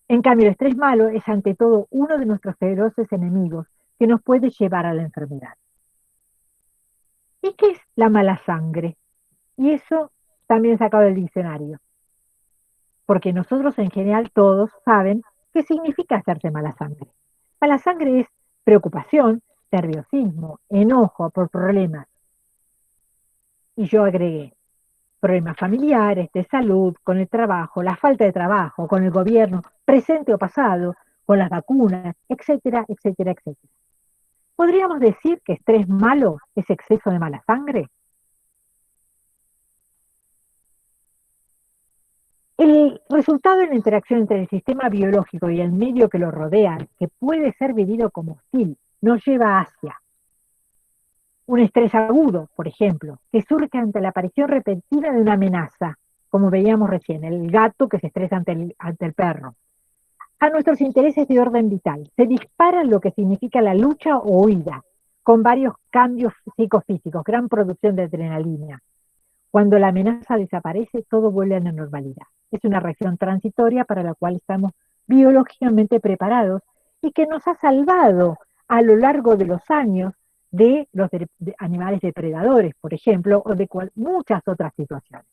En cambio, el estrés malo es ante todo uno de nuestros feroces enemigos que nos puede llevar a la enfermedad. ¿Y qué es la mala sangre? Y eso también sacado del diccionario. Porque nosotros en general todos saben qué significa hacerse mala sangre. Mala sangre es preocupación, nerviosismo, enojo por problemas. Y yo agregué problemas familiares, de salud, con el trabajo, la falta de trabajo, con el gobierno, presente o pasado, con las vacunas, etcétera, etcétera, etcétera. ¿Podríamos decir que estrés malo es exceso de mala sangre? El resultado de la interacción entre el sistema biológico y el medio que lo rodea, que puede ser vivido como hostil, nos lleva hacia un estrés agudo, por ejemplo, que surge ante la aparición repentina de una amenaza, como veíamos recién, el gato que se estresa ante el perro. A nuestros intereses de orden vital, se dispara lo que significa la lucha o huida, con varios cambios psicofísicos, gran producción de adrenalina. Cuando la amenaza desaparece, todo vuelve a la normalidad. Es una reacción transitoria para la cual estamos biológicamente preparados y que nos ha salvado a lo largo de los años de los animales depredadores, por ejemplo, o de muchas otras situaciones.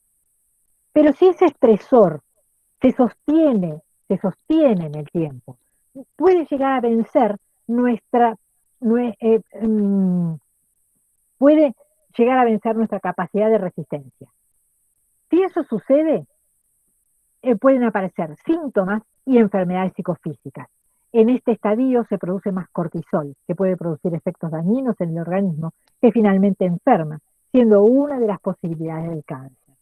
Pero si ese estresor se sostiene en el tiempo, puede llegar a vencer puede llegar a vencer nuestra capacidad de resistencia. Si eso sucede, pueden aparecer síntomas y enfermedades psicofísicas. En este estadio se produce más cortisol, que puede producir efectos dañinos en el organismo, que finalmente enferma, siendo una de las posibilidades del cáncer.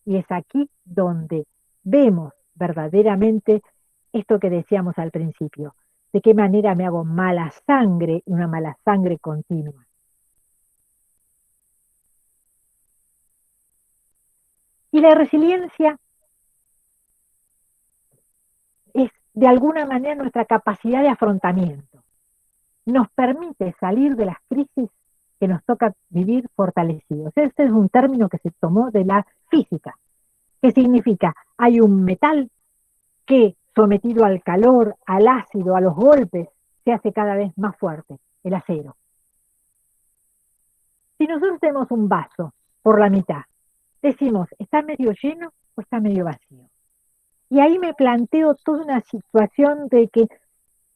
Y es aquí donde vemos verdaderamente esto que decíamos al principio, de qué manera me hago mala sangre y una mala sangre continua. Y la resiliencia es de alguna manera nuestra capacidad de afrontamiento. Nos permite salir de las crisis que nos toca vivir fortalecidos. Este es un término que se tomó de la física, que significa hay un metal que sometido al calor, al ácido, a los golpes, se hace cada vez más fuerte, el acero. Si nosotros tenemos un vaso por la mitad, decimos, ¿está medio lleno o está medio vacío? Y ahí me planteo toda una situación de que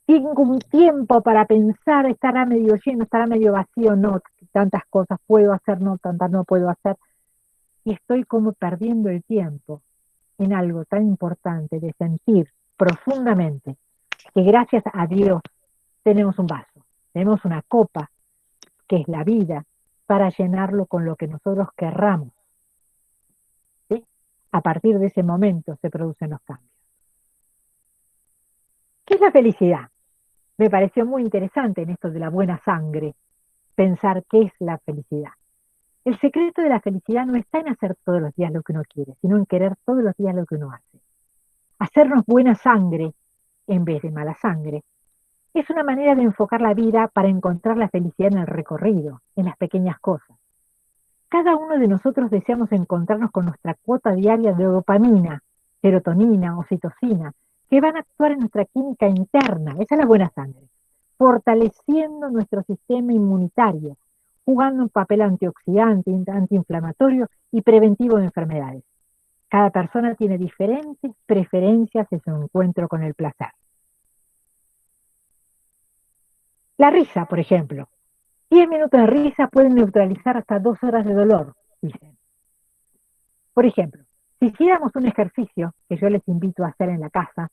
tengo un tiempo para pensar, estará medio lleno, estará medio vacío, no, tantas cosas puedo hacer, no, tantas no puedo hacer. Y estoy como perdiendo el tiempo en algo tan importante de sentir profundamente que gracias a Dios tenemos un vaso, tenemos una copa, que es la vida, para llenarlo con lo que nosotros querramos. ¿Sí? A partir de ese momento se producen los cambios. ¿Qué es la felicidad? Me pareció muy interesante en esto de la buena sangre, pensar qué es la felicidad. El secreto de la felicidad no está en hacer todos los días lo que uno quiere, sino en querer todos los días lo que uno hace. Hacernos buena sangre en vez de mala sangre es una manera de enfocar la vida para encontrar la felicidad en el recorrido, en las pequeñas cosas. Cada uno de nosotros deseamos encontrarnos con nuestra cuota diaria de dopamina, serotonina, oxitocina, que van a actuar en nuestra química interna, esa es la buena sangre, fortaleciendo nuestro sistema inmunitario, jugando un papel antioxidante, antiinflamatorio y preventivo de enfermedades. Cada persona tiene diferentes preferencias en su encuentro con el placer. La risa, por ejemplo. 10 minutos de risa pueden neutralizar hasta 2 horas de dolor, dicen. Por ejemplo, Si hiciéramos un ejercicio que yo les invito a hacer en la casa,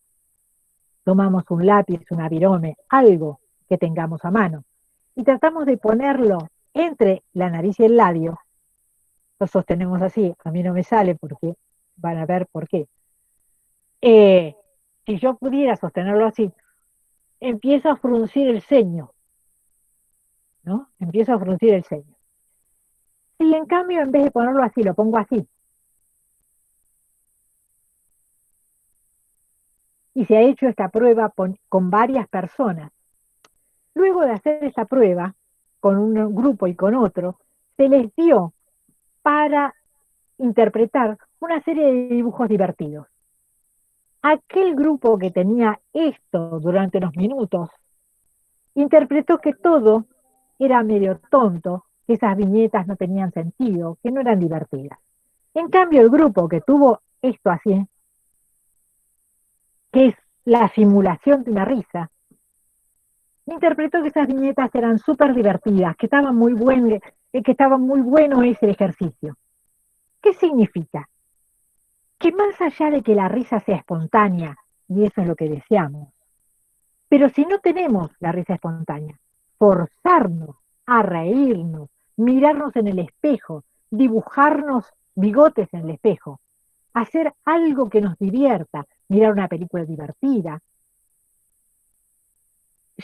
tomamos un lápiz, una virome, algo que tengamos a mano, y tratamos de ponerlo entre la nariz y el labio. Lo sostenemos así, a mí no me sale porque van a ver por qué. Si yo pudiera sostenerlo así, empiezo a fruncir el ceño, ¿no? Empiezo a fruncir el ceño. Si en cambio, en vez de ponerlo así, lo pongo así, y se ha hecho esta prueba con varias personas, luego de hacer esta prueba con un grupo y con otro, se les dio para interpretar una serie de dibujos divertidos. Aquel grupo que tenía esto durante unos minutos interpretó que todo era medio tonto, que esas viñetas no tenían sentido, que no eran divertidas. En cambio, el grupo que tuvo esto así, que es la simulación de una risa, interpretó que esas viñetas eran súper divertidas, que estaba muy bueno ese ejercicio. ¿Qué significa? Que más allá de que la risa sea espontánea, y eso es lo que deseamos, pero si no tenemos la risa espontánea, forzarnos a reírnos, mirarnos en el espejo, dibujarnos bigotes en el espejo, hacer algo que nos divierta, mirar una película divertida.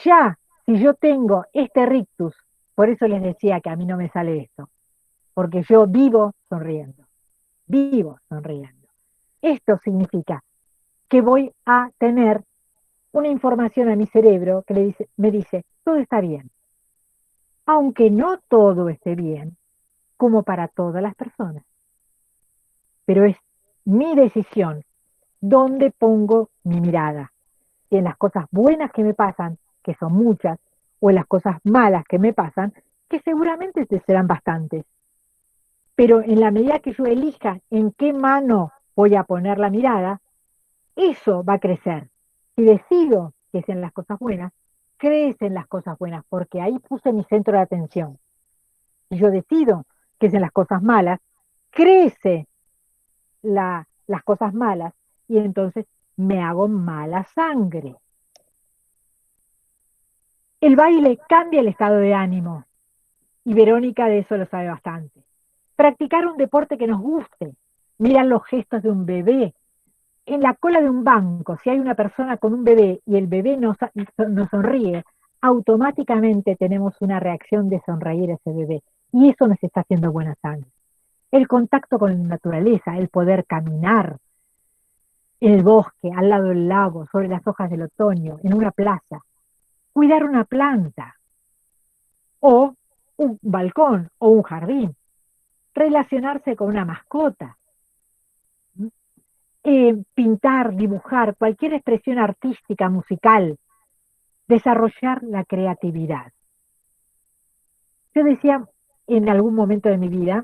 Ya, si yo tengo este rictus, por eso les decía que a mí no me sale esto, porque yo vivo sonriendo, vivo sonriendo. Esto significa que voy a tener una información a mi cerebro que me dice, todo está bien, aunque no todo esté bien, como para todas las personas. Pero es mi decisión dónde pongo mi mirada. Si en las cosas buenas que me pasan, que son muchas, o en las cosas malas que me pasan, que seguramente serán bastantes. Pero en la medida que yo elija en qué mano voy a poner la mirada, eso va a crecer. Si decido que es en las cosas buenas, crece en las cosas buenas, porque ahí puse mi centro de atención. Si yo decido que es en las cosas malas, crece las cosas malas y entonces me hago mala sangre. El baile cambia el estado de ánimo y Verónica de eso lo sabe bastante. Practicar un deporte que nos guste, mirar los gestos de un bebé, en la cola de un banco, si hay una persona con un bebé y el bebé nos sonríe, automáticamente tenemos una reacción de sonreír a ese bebé. Y eso nos está haciendo buena sangre. El contacto con la naturaleza, el poder caminar en el bosque, al lado del lago, sobre las hojas del otoño, en una plaza, cuidar una planta, o un balcón, o un jardín, relacionarse con una mascota, pintar, dibujar, cualquier expresión artística, musical, desarrollar la creatividad. Yo decía en algún momento de mi vida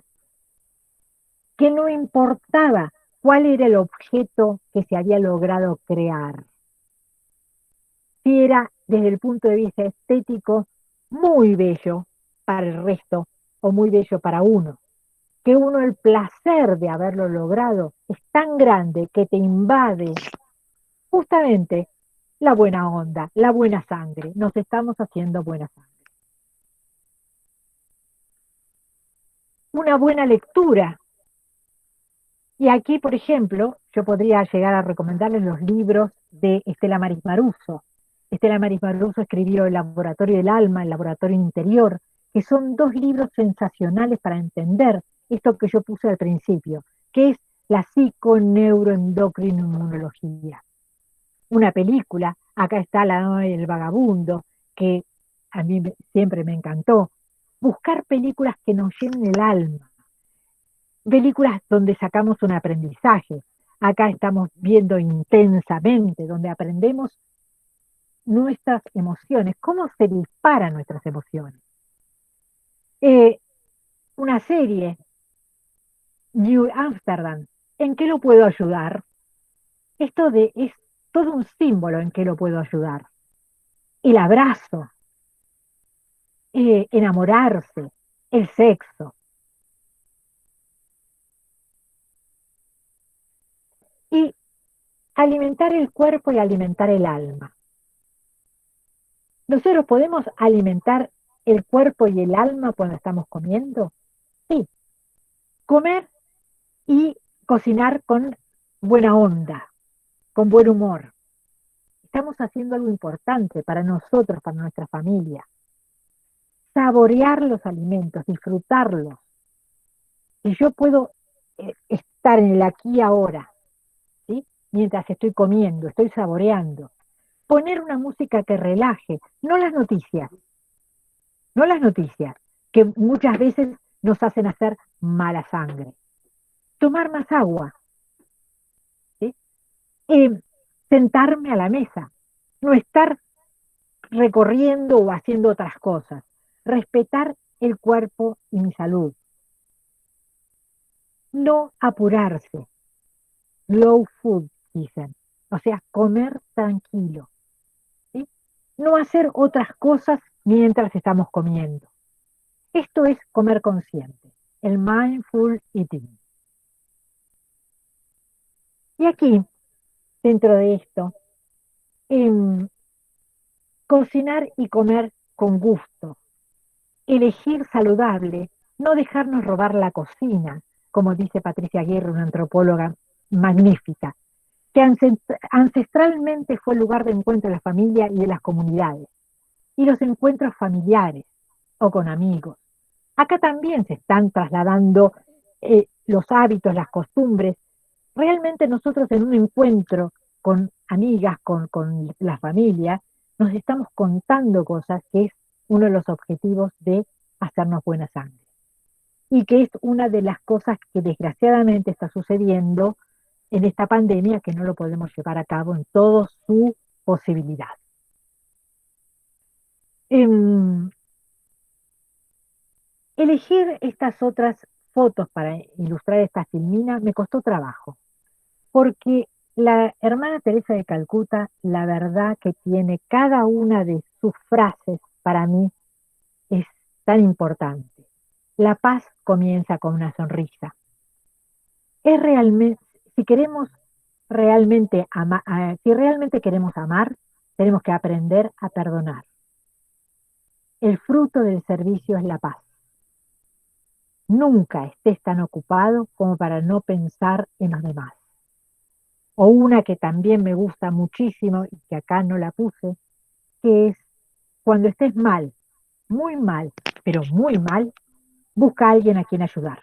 que no importaba cuál era el objeto que se había logrado crear. Si era desde el punto de vista estético muy bello para el resto o muy bello para uno. Que uno el placer de haberlo logrado es tan grande que te invade justamente la buena onda, la buena sangre. Nos estamos haciendo buena sangre. Una buena lectura. Y aquí, por ejemplo, yo podría llegar a recomendarles los libros de Estela Maris Maruso. Estela Maris Maruso escribió El laboratorio del alma, El laboratorio interior, que son dos libros sensacionales para entender esto que yo puse al principio, que es la psiconeuroendocrinología. Una película, acá está La dama y el vagabundo, que a mí siempre me encantó. Buscar películas que nos llenen el alma, películas donde sacamos un aprendizaje. Acá estamos viendo intensamente, donde aprendemos nuestras emociones, cómo se disparan nuestras emociones. Una serie, New Amsterdam, ¿en qué lo puedo ayudar? Es todo un símbolo en qué lo puedo ayudar. El abrazo, enamorarse, el sexo. alimentar el cuerpo y alimentar el alma. ¿Nosotros podemos alimentar el cuerpo y el alma cuando estamos comiendo? Sí. Comer y cocinar con buena onda, con buen humor. Estamos haciendo algo importante para nosotros, para nuestra familia. Saborear los alimentos, disfrutarlos. Y yo puedo estar en el aquí y ahora, ¿sí? Mientras estoy comiendo, estoy saboreando. Poner una música que relaje, no las noticias, que muchas veces nos hacen hacer mala sangre. Tomar más agua, ¿sí? Sentarme a la mesa, no estar recorriendo o haciendo otras cosas. Respetar el cuerpo y mi salud. No apurarse. Low food, dicen. O sea, comer tranquilo. ¿Sí? No hacer otras cosas mientras estamos comiendo. Esto es comer consciente, el mindful eating. Y aquí, dentro de esto, cocinar y comer con gusto, elegir saludable, no dejarnos robar la cocina, como dice Patricia Aguirre, una antropóloga magnífica, que ancestralmente fue el lugar de encuentro de la familia y de las comunidades, y los encuentros familiares o con amigos. Acá también se están trasladando los hábitos, las costumbres. Realmente nosotros en un encuentro con amigas, con la familia, nos estamos contando cosas que es uno de los objetivos de hacernos buena sangre. Y que es una de las cosas que desgraciadamente está sucediendo en esta pandemia, que no lo podemos llevar a cabo en toda su posibilidad. Elegir estas otras fotos para ilustrar esta filmina me costó trabajo, porque la hermana Teresa de Calcuta, la verdad que tiene cada una de sus frases para mí es tan importante. La paz comienza con una sonrisa. Es realmente, si queremos realmente si realmente queremos amar, tenemos que aprender a perdonar. El fruto del servicio es la paz. Nunca estés tan ocupado como para no pensar en los demás. O una que también me gusta muchísimo y que acá no la puse, que es cuando estés mal, pero muy mal, busca a alguien a quien ayudar.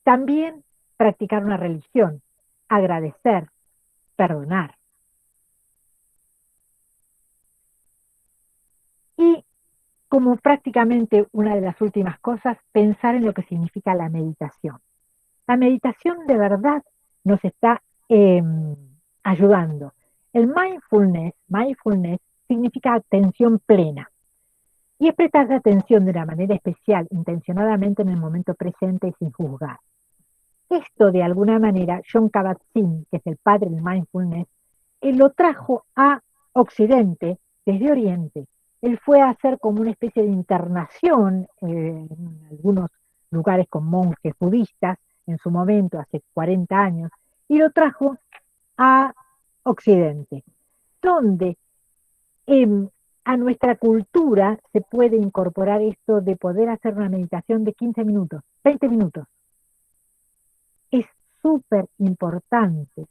También practicar una religión, agradecer, perdonar. Y como prácticamente una de las últimas cosas, pensar en lo que significa la meditación. La meditación de verdad nos está ayudando. El mindfulness significa atención plena. Y es prestar atención de una manera especial, intencionadamente en el momento presente y sin juzgar. Esto, de alguna manera, Jon Kabat-Zinn, que es el padre del mindfulness, él lo trajo a Occidente desde Oriente. Él fue a hacer como una especie de internación en algunos lugares con monjes budistas, en su momento, hace 40 años, y lo trajo a Occidente, donde a nuestra cultura se puede incorporar esto de poder hacer una meditación de 15 minutos, 20 minutos. Es súper importante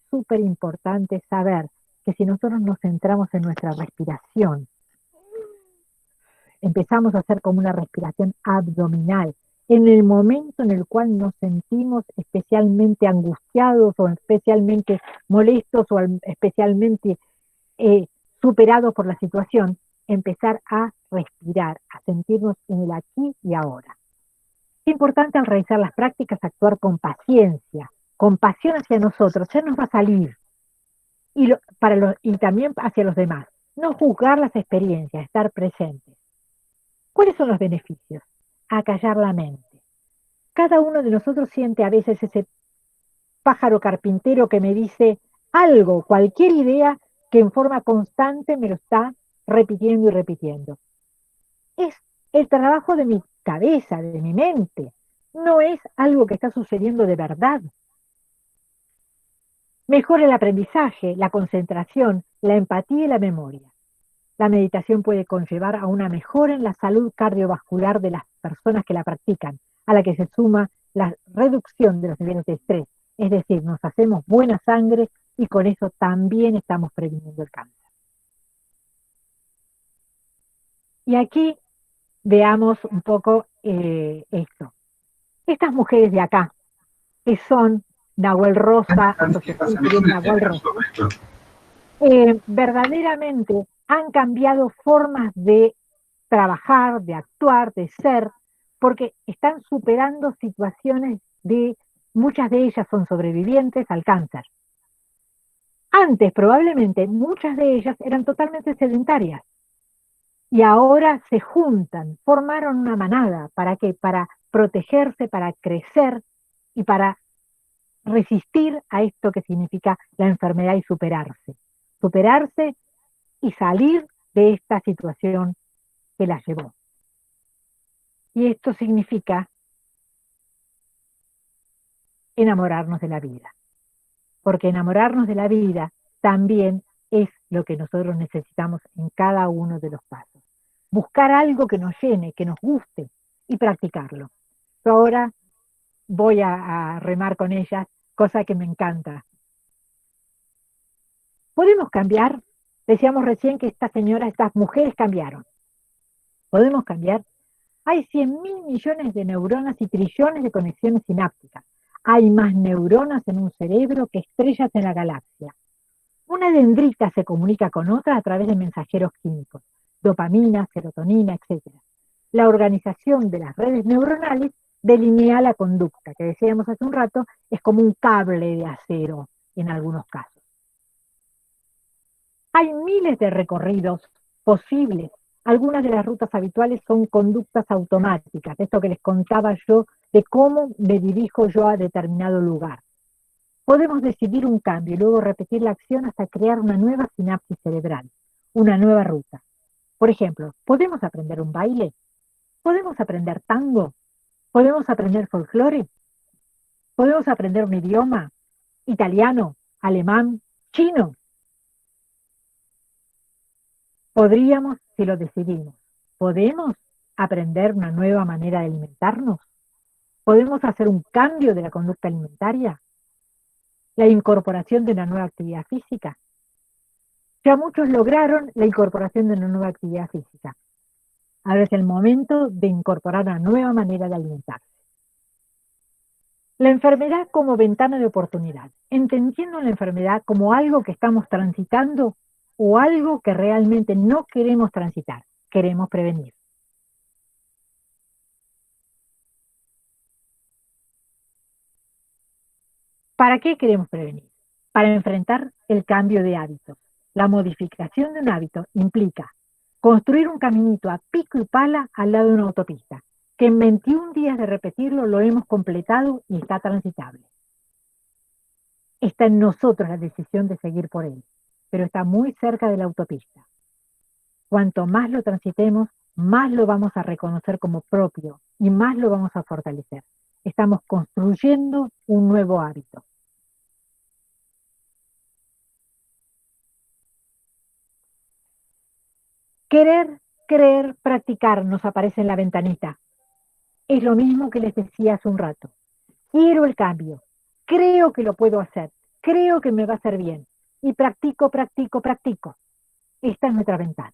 saber que si nosotros nos centramos en nuestra respiración, empezamos a hacer como una respiración abdominal, en el momento en el cual nos sentimos especialmente angustiados o especialmente molestos o especialmente superados por la situación, empezar a respirar, a sentirnos en el aquí y ahora. Es importante al realizar las prácticas actuar con paciencia, compasión hacia nosotros, ya nos va a salir, y también hacia los demás. No juzgar las experiencias, estar presentes. ¿Cuáles son los beneficios? Acallar la mente. Cada uno de nosotros siente a veces ese pájaro carpintero que me dice algo, cualquier idea que en forma constante me lo está repitiendo y repitiendo. Es el trabajo de mi cabeza, de mi mente. No es algo que está sucediendo de verdad. Mejora el aprendizaje, la concentración, la empatía y la memoria. La meditación puede conllevar a una mejora en la salud cardiovascular de las personas que la practican, a la que se suma la reducción de los niveles de estrés. Es decir, nos hacemos buena sangre y con eso también estamos previniendo el cáncer. Y aquí veamos un poco esto. Estas mujeres de acá, que son Nahuel Rosa, Asociación Civil Nahuel Rosa, verdaderamente han cambiado formas de trabajar, de actuar, de ser, porque están superando situaciones muchas de ellas son sobrevivientes al cáncer. Antes, probablemente, muchas de ellas eran totalmente sedentarias y ahora se juntan, formaron una manada. ¿Para qué? Para protegerse, para crecer y para resistir a esto que significa la enfermedad y superarse. Superarse y salir de esta situación que las llevó. Y esto significa enamorarnos de la vida, porque enamorarnos de la vida también es lo que nosotros necesitamos en cada uno de los pasos. Buscar algo que nos llene, que nos guste y practicarlo. Yo ahora voy a remar con ellas, cosa que me encanta. ¿Podemos cambiar? Decíamos recién que estas mujeres cambiaron. ¿Podemos cambiar? Hay 100.000 millones de neuronas y trillones de conexiones sinápticas. Hay más neuronas en un cerebro que estrellas en la galaxia. Una dendrita se comunica con otra a través de mensajeros químicos, dopamina, serotonina, etc. La organización de las redes neuronales delinea la conducta, que decíamos hace un rato, es como un cable de acero en algunos casos. Hay miles de recorridos posibles. Algunas de las rutas habituales son conductas automáticas, esto que les contaba yo de cómo me dirijo yo a determinado lugar. Podemos decidir un cambio y luego repetir la acción hasta crear una nueva sinapsis cerebral, una nueva ruta. Por ejemplo, ¿podemos aprender un baile? ¿Podemos aprender tango? ¿Podemos aprender folclore? ¿Podemos aprender un idioma? Italiano, alemán, chino. Podríamos si lo decidimos. ¿Podemos aprender una nueva manera de alimentarnos? ¿Podemos hacer un cambio de la conducta alimentaria? ¿La incorporación de una nueva actividad física? Ya muchos lograron la incorporación de una nueva actividad física. Ahora es el momento de incorporar una nueva manera de alimentarse. La enfermedad como ventana de oportunidad, entendiendo la enfermedad como algo que estamos transitando o algo que realmente no queremos transitar, queremos prevenir. ¿Para qué queremos prevenir? Para enfrentar el cambio de hábitos. La modificación de un hábito implica construir un caminito a pico y pala al lado de una autopista, que en 21 días de repetirlo lo hemos completado y está transitable. Está en nosotros la decisión de seguir por él, pero está muy cerca de la autopista. Cuanto más lo transitemos, más lo vamos a reconocer como propio y más lo vamos a fortalecer. Estamos construyendo un nuevo hábito. Querer, creer, practicar nos aparece en la ventanita. Es lo mismo que les decía hace un rato. Quiero el cambio. Creo que lo puedo hacer. Creo que me va a hacer bien. Y practico, practico, practico. Esta es nuestra ventana.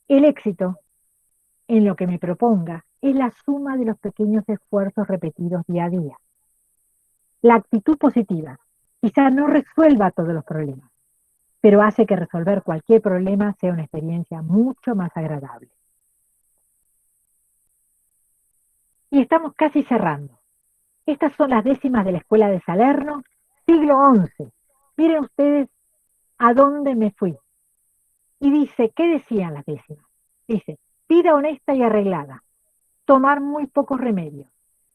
El éxito, en lo que me proponga, es la suma de los pequeños esfuerzos repetidos día a día. La actitud positiva quizá no resuelva todos los problemas, pero hace que resolver cualquier problema sea una experiencia mucho más agradable. Y estamos casi cerrando. Estas son las décimas de la Escuela de Salerno, siglo XI. Miren ustedes a dónde me fui. Y dice, ¿qué decían las décimas? Dice, vida honesta y arreglada, tomar muy pocos remedios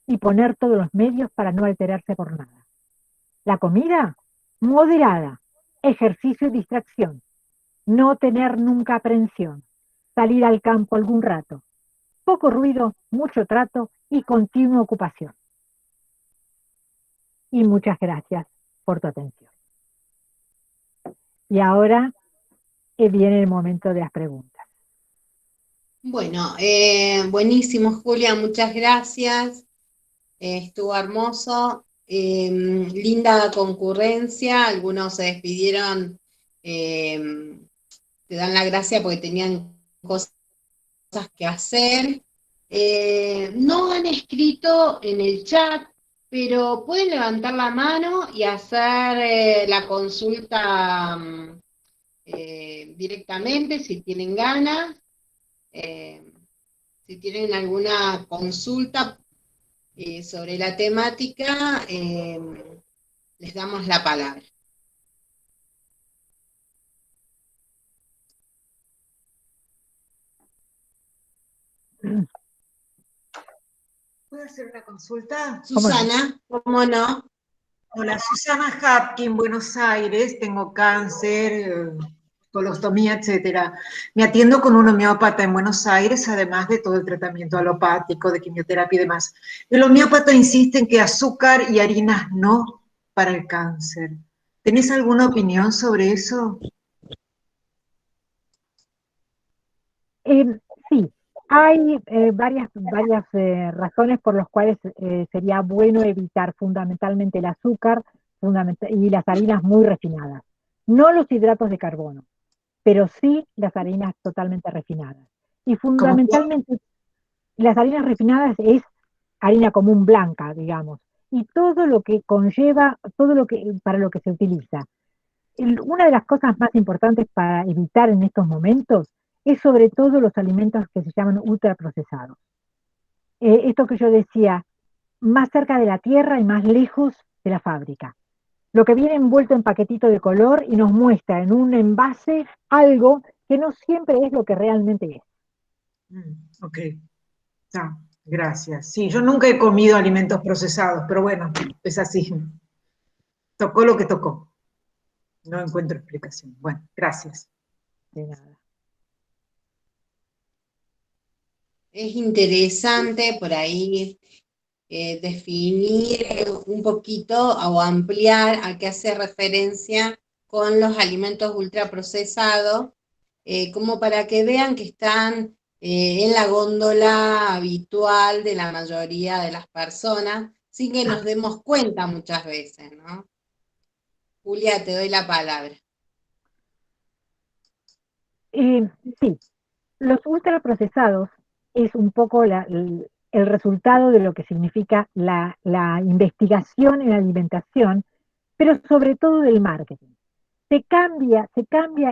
y poner todos los medios para no alterarse por nada. La comida, moderada, ejercicio y distracción, no tener nunca aprensión, salir al campo algún rato, poco ruido, mucho trato y continua ocupación. y muchas gracias por tu atención. Y ahora viene el momento de las preguntas. Bueno, buenísimo, Julia, muchas gracias. Estuvo hermoso. Linda concurrencia. Algunos se despidieron, te dan la gracia porque tenían cosas que hacer. No han escrito en el chat, pero pueden levantar la mano y hacer la consulta directamente si tienen ganas. Eh, si tienen alguna consulta sobre la temática, les damos la palabra. ¿Puedo hacer una consulta? Susana, ¿cómo no? Hola, Susana Hapkin, Buenos Aires, tengo cáncer, colostomía, etcétera. Me atiendo con un homeópata en Buenos Aires, además de todo el tratamiento alopático, de quimioterapia y demás. El homeópata insiste en que azúcar y harinas no para el cáncer. ¿Tenés alguna opinión sobre eso? Sí, hay varias razones por las cuales sería bueno evitar fundamentalmente el azúcar y las harinas muy refinadas. No los hidratos de carbono, pero sí las harinas totalmente refinadas. Y ¿Cómo? fundamentalmente las harinas refinadas es harina común blanca, digamos, y todo lo que conlleva, todo lo que para lo que se utiliza. Una de las cosas más importantes para evitar en estos momentos es sobre todo los alimentos que se llaman ultraprocesados. Esto que yo decía, más cerca de la tierra y más lejos de la fábrica. Lo que viene envuelto en paquetito de color y nos muestra en un envase algo que no siempre es lo que realmente es. Ok, ah, gracias. Sí, yo nunca he comido alimentos procesados, pero bueno, es así. Tocó lo que tocó. No encuentro explicación. Bueno, gracias. De nada. Es interesante por ahí definir un poquito o ampliar a qué hace referencia con los alimentos ultraprocesados, como para que vean que están en la góndola habitual de la mayoría de las personas, sin que nos demos cuenta muchas veces, ¿no? Julia, te doy la palabra. Sí, los ultraprocesados es un poco el resultado de lo que significa la investigación en alimentación, pero sobre todo del marketing. Se cambia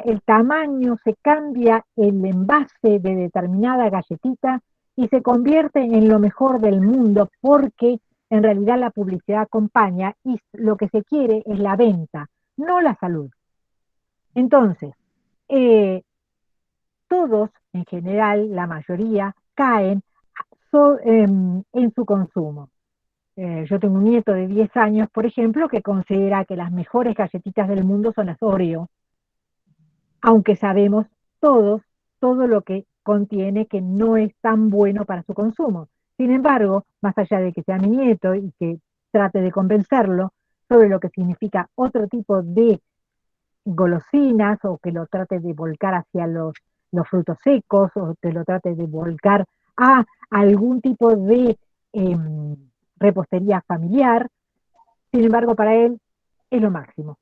el tamaño, se cambia el envase de determinada galletita y se convierte en lo mejor del mundo porque en realidad la publicidad acompaña y lo que se quiere es la venta, no la salud. Entonces, eh, todos, en general, la mayoría, caen en su consumo. Yo tengo un nieto de 10 años, por ejemplo, que considera que las mejores galletitas del mundo son las Oreo, aunque sabemos todos todo lo que contiene que no es tan bueno para su consumo. Sin embargo, más allá de que sea mi nieto y que trate de convencerlo sobre lo que significa otro tipo de golosinas o que lo trate de volcar hacia los frutos secos o que lo trate de volcar a algún tipo de repostería familiar. Sin embargo, para él es lo máximo.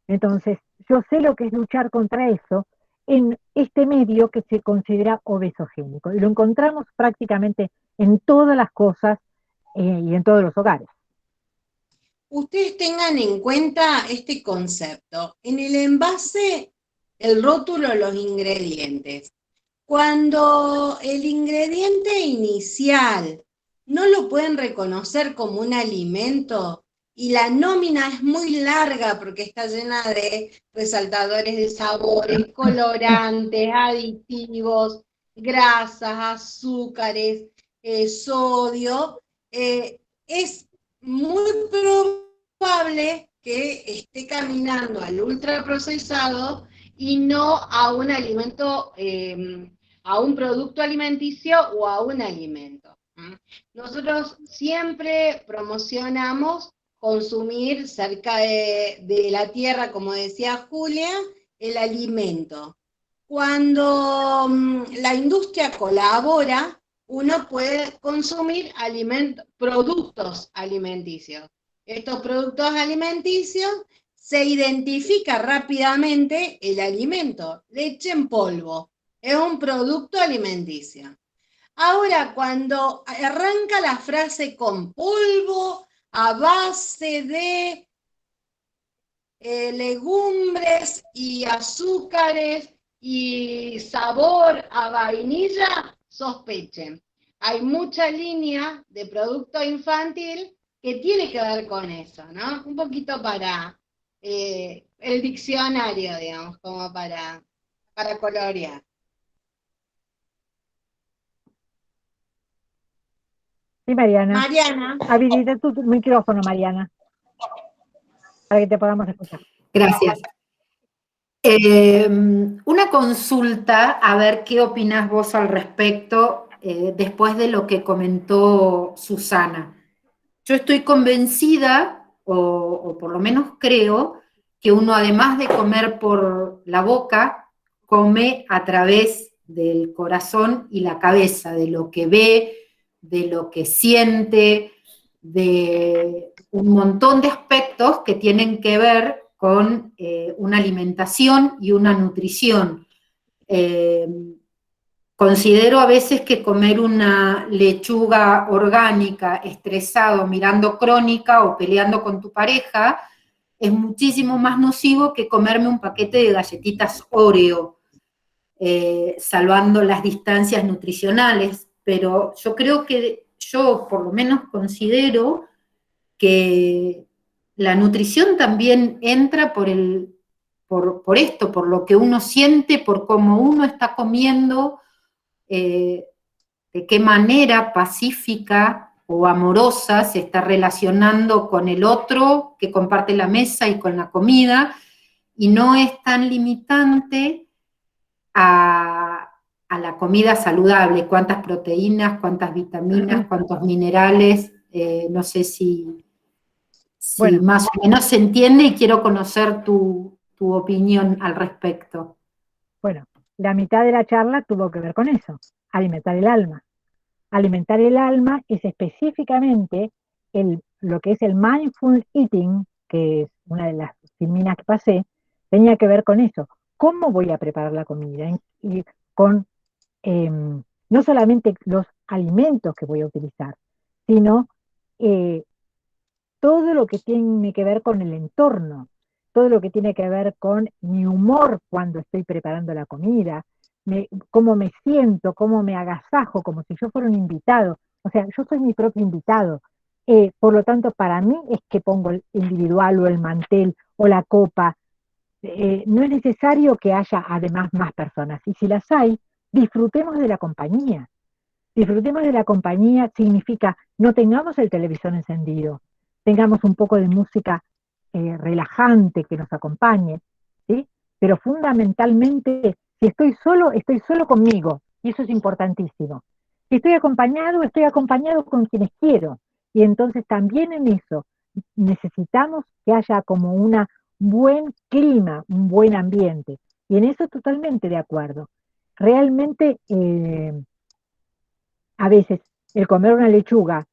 Entonces, yo sé lo que es luchar contra eso en este medio que se considera obesogénico y lo encontramos prácticamente en todas las cosas y en todos los hogares. Ustedes tengan en cuenta este concepto. En el envase, el rótulo, los ingredientes. Cuando el ingrediente inicial no lo pueden reconocer como un alimento y la nómina es muy larga porque está llena de resaltadores de sabores, colorantes, aditivos, grasas, azúcares, sodio, es muy probable que esté caminando al ultraprocesado y no a un alimento, a un producto alimenticio o a un alimento. Nosotros siempre promocionamos consumir cerca de la tierra, como decía Julia, el alimento. Cuando la industria colabora, uno puede consumir productos alimenticios. Estos productos alimenticios se identifica rápidamente el alimento. Leche en polvo es un producto alimenticio. Ahora, cuando arranca la frase con polvo a base de legumbres y azúcares y sabor a vainilla, sospechen. Hay mucha línea de producto infantil que tiene que ver con eso, ¿no? Un poquito para el diccionario, digamos, como para colorear. Sí, Mariana. Mariana. Habilita tu micrófono, Mariana, para que te podamos escuchar. Gracias. Una consulta, a ver qué opinás vos al respecto, después de lo que comentó Susana. Yo estoy convencida, o por lo menos creo, que uno además de comer por la boca, come a través del corazón y la cabeza, de lo que ve, de lo que siente, de un montón de aspectos que tienen que ver con una alimentación y una nutrición. Considero a veces que comer una lechuga orgánica estresado, mirando Crónica o peleando con tu pareja, es muchísimo más nocivo que comerme un paquete de galletitas Oreo, salvando las distancias nutricionales. Pero yo creo que yo por lo menos considero que la nutrición también entra por esto, por lo que uno siente, por cómo uno está comiendo, de qué manera pacífica o amorosa se está relacionando con el otro que comparte la mesa y con la comida, y no es tan limitante a la comida saludable, cuántas proteínas, cuántas vitaminas, cuántos minerales, no sé si bueno, más o menos se entiende, y quiero conocer tu opinión al respecto. Bueno, la mitad de la charla tuvo que ver con eso, alimentar el alma. Alimentar el alma es específicamente lo que es el mindful eating, que es una de las filminas que pasé, tenía que ver con eso. ¿Cómo voy a preparar la comida? Y con no solamente los alimentos que voy a utilizar, sino todo lo que tiene que ver con el entorno, todo lo que tiene que ver con mi humor cuando estoy preparando la comida, cómo me siento, cómo me agasajo, como si yo fuera un invitado. O sea, yo soy mi propio invitado. Por lo tanto, para mí es que pongo el individual o el mantel o la copa. No es necesario que haya además más personas. Y si las hay, disfrutemos de la compañía. Disfrutemos de la compañía significa no tengamos el televisor encendido, tengamos un poco de música relajante que nos acompañe, ¿sí? Pero fundamentalmente, si estoy solo conmigo, y eso es importantísimo. Si estoy acompañado con quienes quiero, y entonces también en eso necesitamos que haya como un buen clima, un buen ambiente, y en eso totalmente de acuerdo. Realmente, a veces el comer una lechuga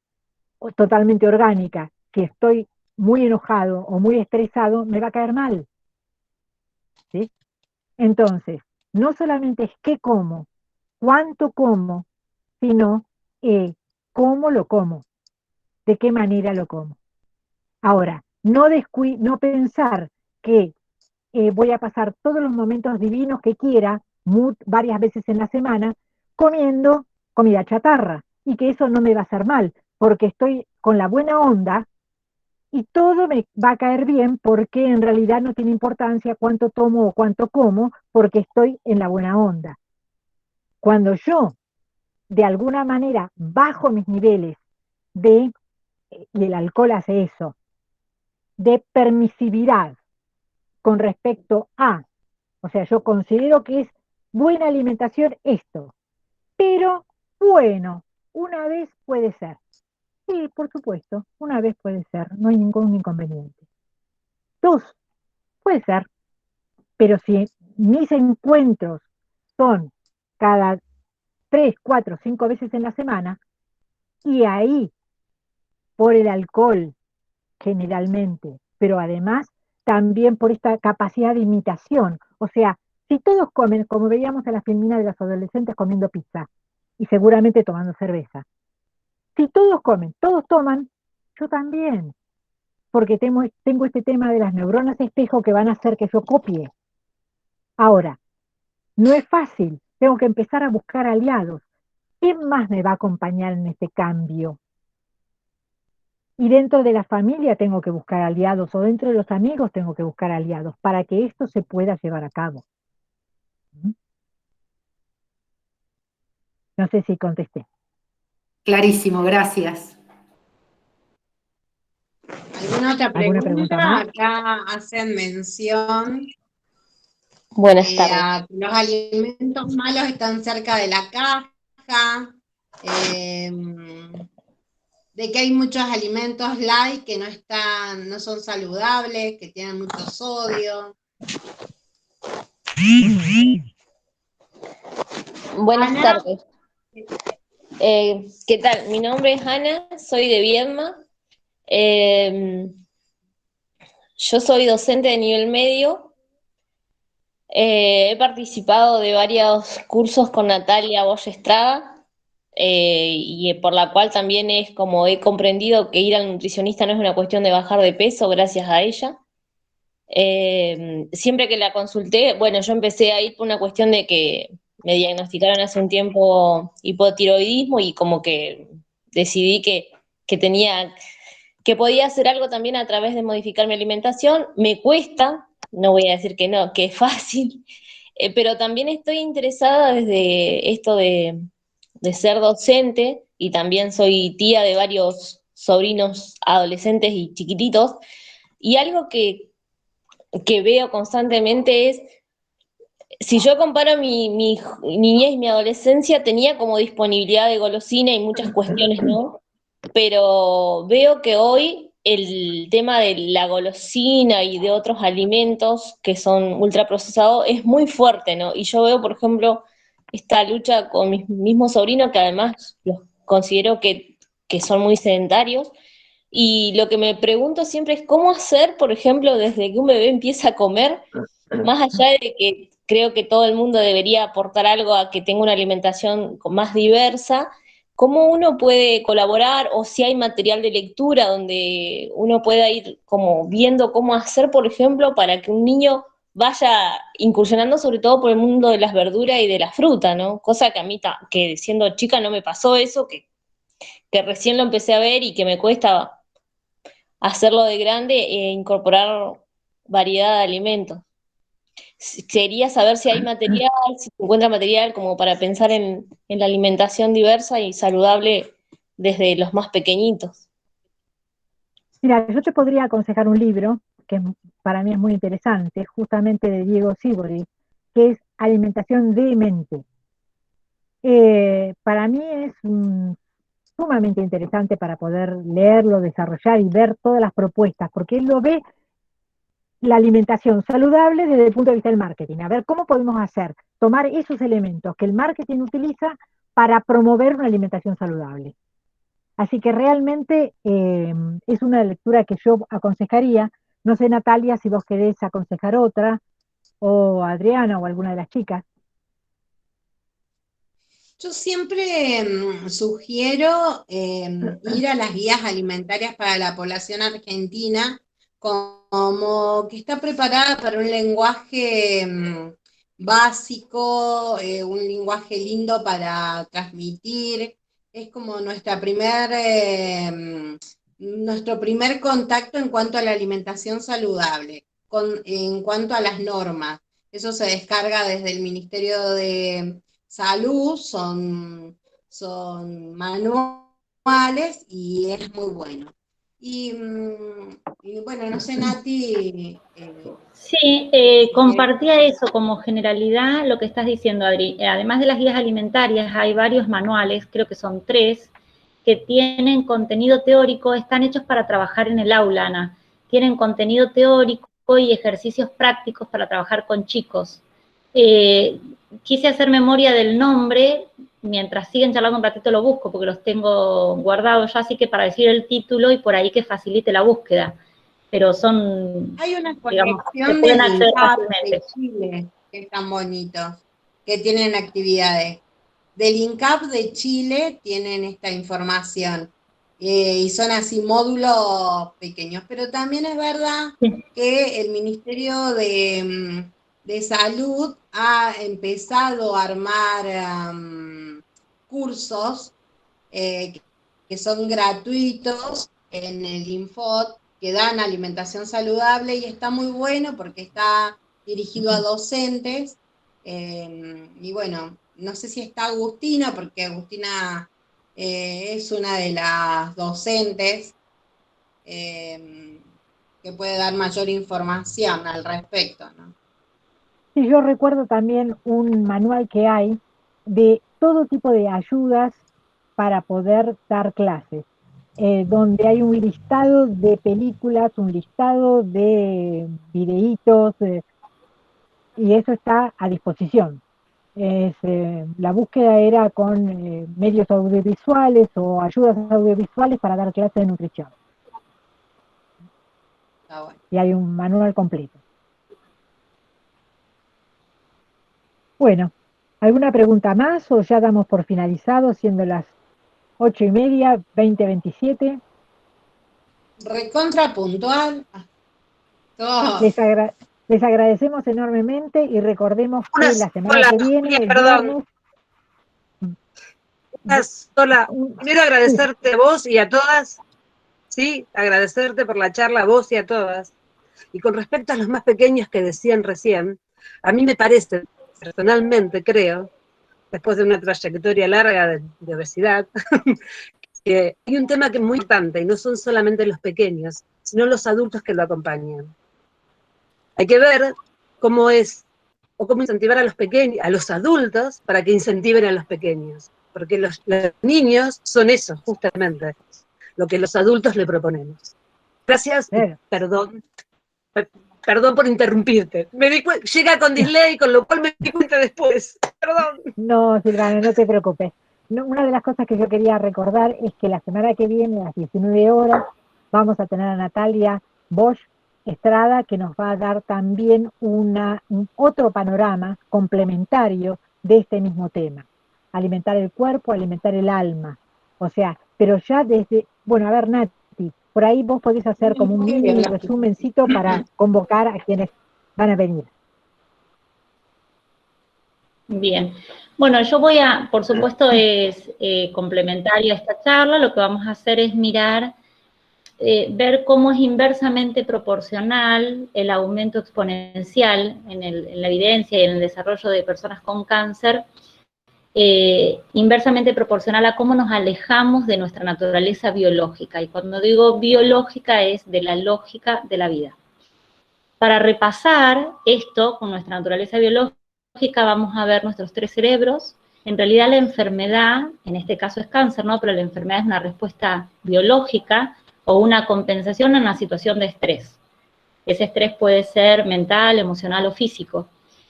totalmente orgánica, que estoy muy enojado o muy estresado, me va a caer mal. ¿Sí? Entonces, no solamente es qué como, cuánto como, sino cómo lo como, de qué manera lo como. Ahora, no pensar que voy a pasar todos los momentos divinos que quiera, varias veces en la semana, comiendo comida chatarra, y que eso no me va a hacer mal, porque estoy con la buena onda y todo me va a caer bien, porque en realidad no tiene importancia cuánto tomo o cuánto como, porque estoy en la buena onda. Cuando yo, de alguna manera, bajo mis niveles y el alcohol hace eso, de permisividad con respecto a, o sea, yo considero que es buena alimentación esto, pero bueno, una vez puede ser. Sí, por supuesto, una vez puede ser, no hay ningún inconveniente. 2, puede ser, pero si mis encuentros son cada 3, 4, 5 veces en la semana, y ahí por el alcohol generalmente, pero además también por esta capacidad de imitación. O sea, si todos comen, como veíamos en la filmina de los adolescentes comiendo pizza y seguramente tomando cerveza, si todos comen, todos toman, yo también, porque tengo este tema de las neuronas espejo que van a hacer que yo copie. Ahora, no es fácil, tengo que empezar a buscar aliados. ¿Quién más me va a acompañar en este cambio? Y dentro de la familia tengo que buscar aliados, o dentro de los amigos tengo que buscar aliados, para que esto se pueda llevar a cabo. No sé si contesté. Clarísimo, gracias. ¿Alguna otra ¿Alguna pregunta más? Acá hacen mención Buenas tardes. a que los alimentos malos están cerca de la caja, de que hay muchos alimentos light que no son saludables, que tienen mucho sodio. Buenas Ana. tardes. ¿Qué tal? Mi nombre es Ana, soy de Viedma. Yo soy docente de nivel medio. He participado de varios cursos con Natalia Bosch Estrada, y por la cual también he comprendido que ir al nutricionista no es una cuestión de bajar de peso gracias a ella. Siempre que la consulté, bueno, yo empecé a ir por una cuestión de que me diagnosticaron hace un tiempo hipotiroidismo y como que decidí que podía hacer algo también a través de modificar mi alimentación. Me cuesta, no voy a decir que no, que es fácil, pero también estoy interesada desde esto de ser docente, y también soy tía de varios sobrinos adolescentes y chiquititos, y algo que veo constantemente es, si yo comparo mi niñez y mi adolescencia, tenía como disponibilidad de golosina y muchas cuestiones, ¿no? Pero veo que hoy el tema de la golosina y de otros alimentos que son ultraprocesados es muy fuerte, ¿no? Y yo veo, por ejemplo, esta lucha con mis mismos sobrinos, que además los considero que son muy sedentarios, y lo que me pregunto siempre es cómo hacer, por ejemplo, desde que un bebé empieza a comer, más allá de que creo que todo el mundo debería aportar algo a que tenga una alimentación más diversa, cómo uno puede colaborar, o si hay material de lectura donde uno pueda ir como viendo cómo hacer, por ejemplo, para que un niño vaya incursionando sobre todo por el mundo de las verduras y de la fruta, ¿no? Cosa que a mí, que siendo chica no me pasó eso, que recién lo empecé a ver y que me cuesta hacerlo de grande e incorporar variedad de alimentos. Quería saber si hay material, si se encuentra material como para pensar en la alimentación diversa y saludable desde los más pequeñitos. Mira, yo te podría aconsejar un libro que para mí es muy interesante, justamente de Diego Sívori, que es Alimentación de Mente. Para mí es sumamente interesante para poder leerlo, desarrollar y ver todas las propuestas, porque él lo ve la alimentación saludable desde el punto de vista del marketing. A ver, ¿cómo podemos hacer? Tomar esos elementos que el marketing utiliza para promover una alimentación saludable. Así que realmente es una lectura que yo aconsejaría. No sé, Natalia, si vos querés aconsejar otra, o Adriana, o alguna de las chicas. Yo siempre sugiero ir a las guías alimentarias para la población argentina, como que está preparada para un lenguaje básico, un lenguaje lindo para transmitir. Es como nuestro primer contacto en cuanto a la alimentación saludable, en cuanto a las normas. Eso se descarga desde el Ministerio de Salud, son manuales y es muy bueno. Y bueno, no sé, Nati. Sí, compartía eso como generalidad lo que estás diciendo, Adri. Además de las guías alimentarias, hay varios manuales, creo que son 3, que tienen contenido teórico, están hechos para trabajar en el aula, Ana. Tienen contenido teórico y ejercicios prácticos para trabajar con chicos. Quise hacer memoria del nombre, mientras siguen charlando un ratito lo busco, porque los tengo guardados ya, así que para decir el título y por ahí que facilite la búsqueda. Pero son, hay una digamos, colección se pueden del acceder INCAP fácilmente. de Chile, que están bonitos, que tienen actividades. Del INCAP de Chile tienen esta información. Y son así módulos pequeños, pero también es verdad que el Ministerio de Salud ha empezado a armar cursos que son gratuitos en el Infot, que dan alimentación saludable, y está muy bueno porque está dirigido a docentes. Y bueno, no sé si está Agustina, porque Agustina es una de las docentes que puede dar mayor información al respecto, ¿no? Sí, yo recuerdo también un manual que hay de todo tipo de ayudas para poder dar clases, donde hay un listado de películas, un listado de videitos, y eso está a disposición. La búsqueda era con medios audiovisuales o ayudas audiovisuales para dar clases de nutrición. Está bueno. Y hay un manual completo. Bueno, ¿alguna pregunta más o ya damos por finalizado, siendo las 8:30, 20:27? Recontra puntual. Les agradecemos enormemente y recordemos que Una la semana sola, que viene, Julia, el perdón. viernes... Una sola. Primero Sí, agradecerte a vos y a todas, ¿sí? Agradecerte por la charla a vos y a todas. Y con respecto a los más pequeños que decían recién, a mí me parece, personalmente creo, después de una trayectoria larga de obesidad, que hay un tema que es muy importante, y no son solamente los pequeños, sino los adultos que lo acompañan. Hay que ver cómo es, o cómo incentivar a los pequeños, a los adultos, para que incentiven a los pequeños. Porque los niños son eso, justamente, lo que los adultos le proponemos. Gracias, y perdón por interrumpirte. Llega con delay, con lo cual me di cuenta después. Perdón. no, Silvana, no te preocupes. No, una de las cosas que yo quería recordar es que la semana que viene, a las 19 horas, vamos a tener a Natalia Bosch Estrada, que nos va a dar también otro panorama complementario de este mismo tema. Alimentar el cuerpo, alimentar el alma. O sea, pero ya desde... Bueno, a ver, Nati, por ahí vos podés hacer como un mini resumencito para convocar a quienes van a venir. Bien. Bueno, yo voy a, por supuesto, es complementario a esta charla, lo que vamos a hacer es mirar, ver cómo es inversamente proporcional el aumento exponencial en la evidencia y en el desarrollo de personas con cáncer, inversamente proporcional a cómo nos alejamos de nuestra naturaleza biológica. Y cuando digo biológica es de la lógica de la vida. Para repasar esto con nuestra naturaleza biológica, vamos a ver nuestros 3 cerebros. En realidad la enfermedad, en este caso es cáncer, ¿no? Pero la enfermedad es una respuesta biológica o una compensación en una situación de estrés. Ese estrés puede ser mental, emocional o físico.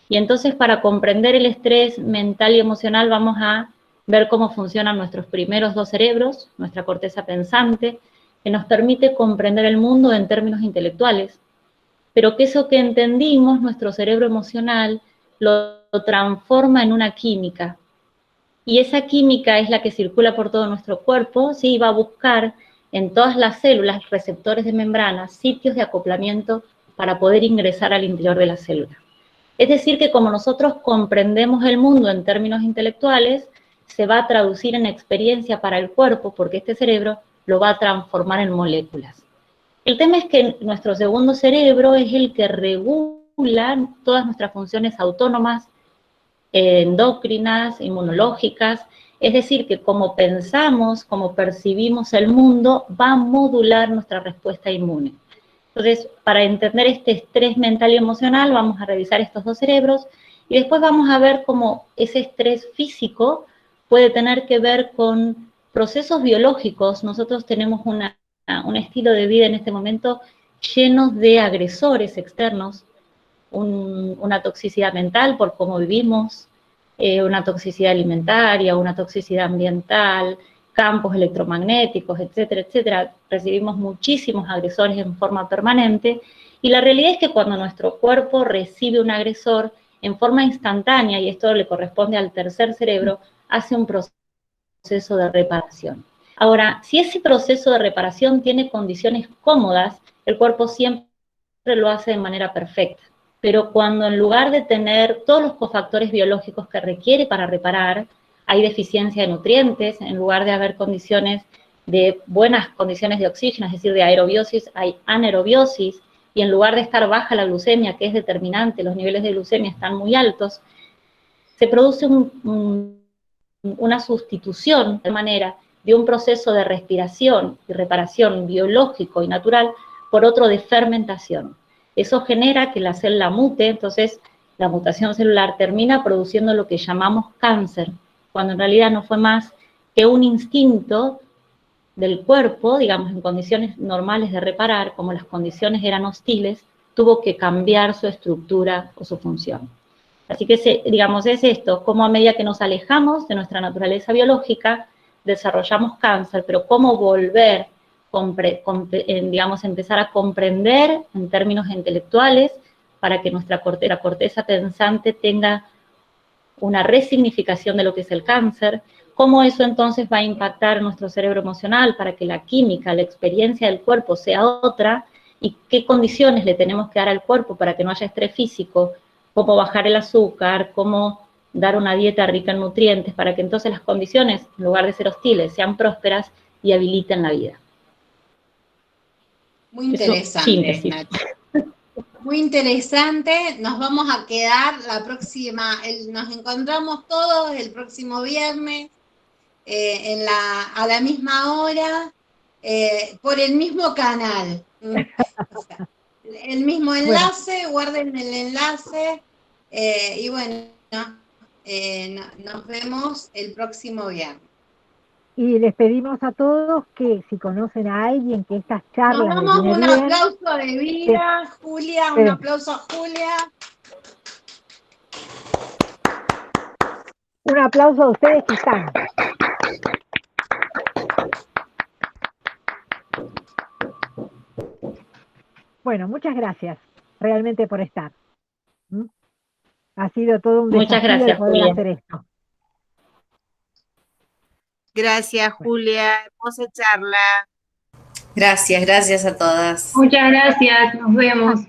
Y entonces para comprender el estrés mental y emocional vamos a ver cómo funcionan nuestros primeros 2 cerebros, nuestra corteza pensante, que nos permite comprender el mundo en términos intelectuales, pero que eso que entendimos, nuestro cerebro emocional, lo transforma en una química. Y esa química es la que circula por todo nuestro cuerpo, ¿sí? Va a buscar en todas las células, receptores de membrana, sitios de acoplamiento para poder ingresar al interior de la célula. Es decir, que como nosotros comprendemos el mundo en términos intelectuales, se va a traducir en experiencia para el cuerpo, porque este cerebro lo va a transformar en moléculas. El tema es que nuestro segundo cerebro es el que regula todas nuestras funciones autónomas, endocrinas, inmunológicas, es decir, que como pensamos, como percibimos el mundo, va a modular nuestra respuesta inmune. Entonces, para entender este estrés mental y emocional, vamos a revisar estos 2 cerebros, y después vamos a ver cómo ese estrés físico puede tener que ver con procesos biológicos, nosotros tenemos un estilo de vida en este momento llenos de agresores externos, una toxicidad mental por cómo vivimos, una toxicidad alimentaria, una toxicidad ambiental, campos electromagnéticos, etcétera, etcétera. Recibimos muchísimos agresores en forma permanente, y la realidad es que cuando nuestro cuerpo recibe un agresor, en forma instantánea, y esto le corresponde al tercer cerebro, hace un proceso de reparación. Ahora, si ese proceso de reparación tiene condiciones cómodas, el cuerpo siempre lo hace de manera perfecta. Pero cuando en lugar de tener todos los cofactores biológicos que requiere para reparar, hay deficiencia de nutrientes, en lugar de haber condiciones de buenas condiciones de oxígeno, es decir, de aerobiosis, hay anaerobiosis, y en lugar de estar baja la glucemia, que es determinante, los niveles de glucemia están muy altos, se produce una sustitución de manera de un proceso de respiración y reparación biológico y natural por otro de fermentación. Eso genera que la célula mute, entonces la mutación celular termina produciendo lo que llamamos cáncer, cuando en realidad no fue más que un instinto del cuerpo, digamos, en condiciones normales de reparar, como las condiciones eran hostiles, tuvo que cambiar su estructura o su función. Así que, digamos, es esto, como a medida que nos alejamos de nuestra naturaleza biológica, desarrollamos cáncer, pero cómo volver, digamos, empezar a comprender en términos intelectuales para que nuestra corteza pensante tenga una resignificación de lo que es el cáncer, cómo eso entonces va a impactar nuestro cerebro emocional para que la química, la experiencia del cuerpo sea otra, y qué condiciones le tenemos que dar al cuerpo para que no haya estrés físico, cómo bajar el azúcar, cómo dar una dieta rica en nutrientes, para que entonces las condiciones, en lugar de ser hostiles, sean prósperas y habiliten la vida. Muy interesante, Nacho. Muy interesante. Nos vamos a quedar la próxima, nos encontramos todos el próximo viernes a la misma hora, por el mismo canal. O sea, el mismo enlace, guarden el enlace, y bueno, nos vemos el próximo viernes. Y les pedimos a todos que si conocen a alguien que estas charlas Nos damos un aplauso de vida, que, Julia, un aplauso a Julia. Un aplauso a ustedes que están. Bueno, muchas gracias realmente por estar. Ha sido todo un desafío de poder hacer esto. Gracias, Julia. Hermosa charla. Gracias a todas. Muchas gracias, nos vemos.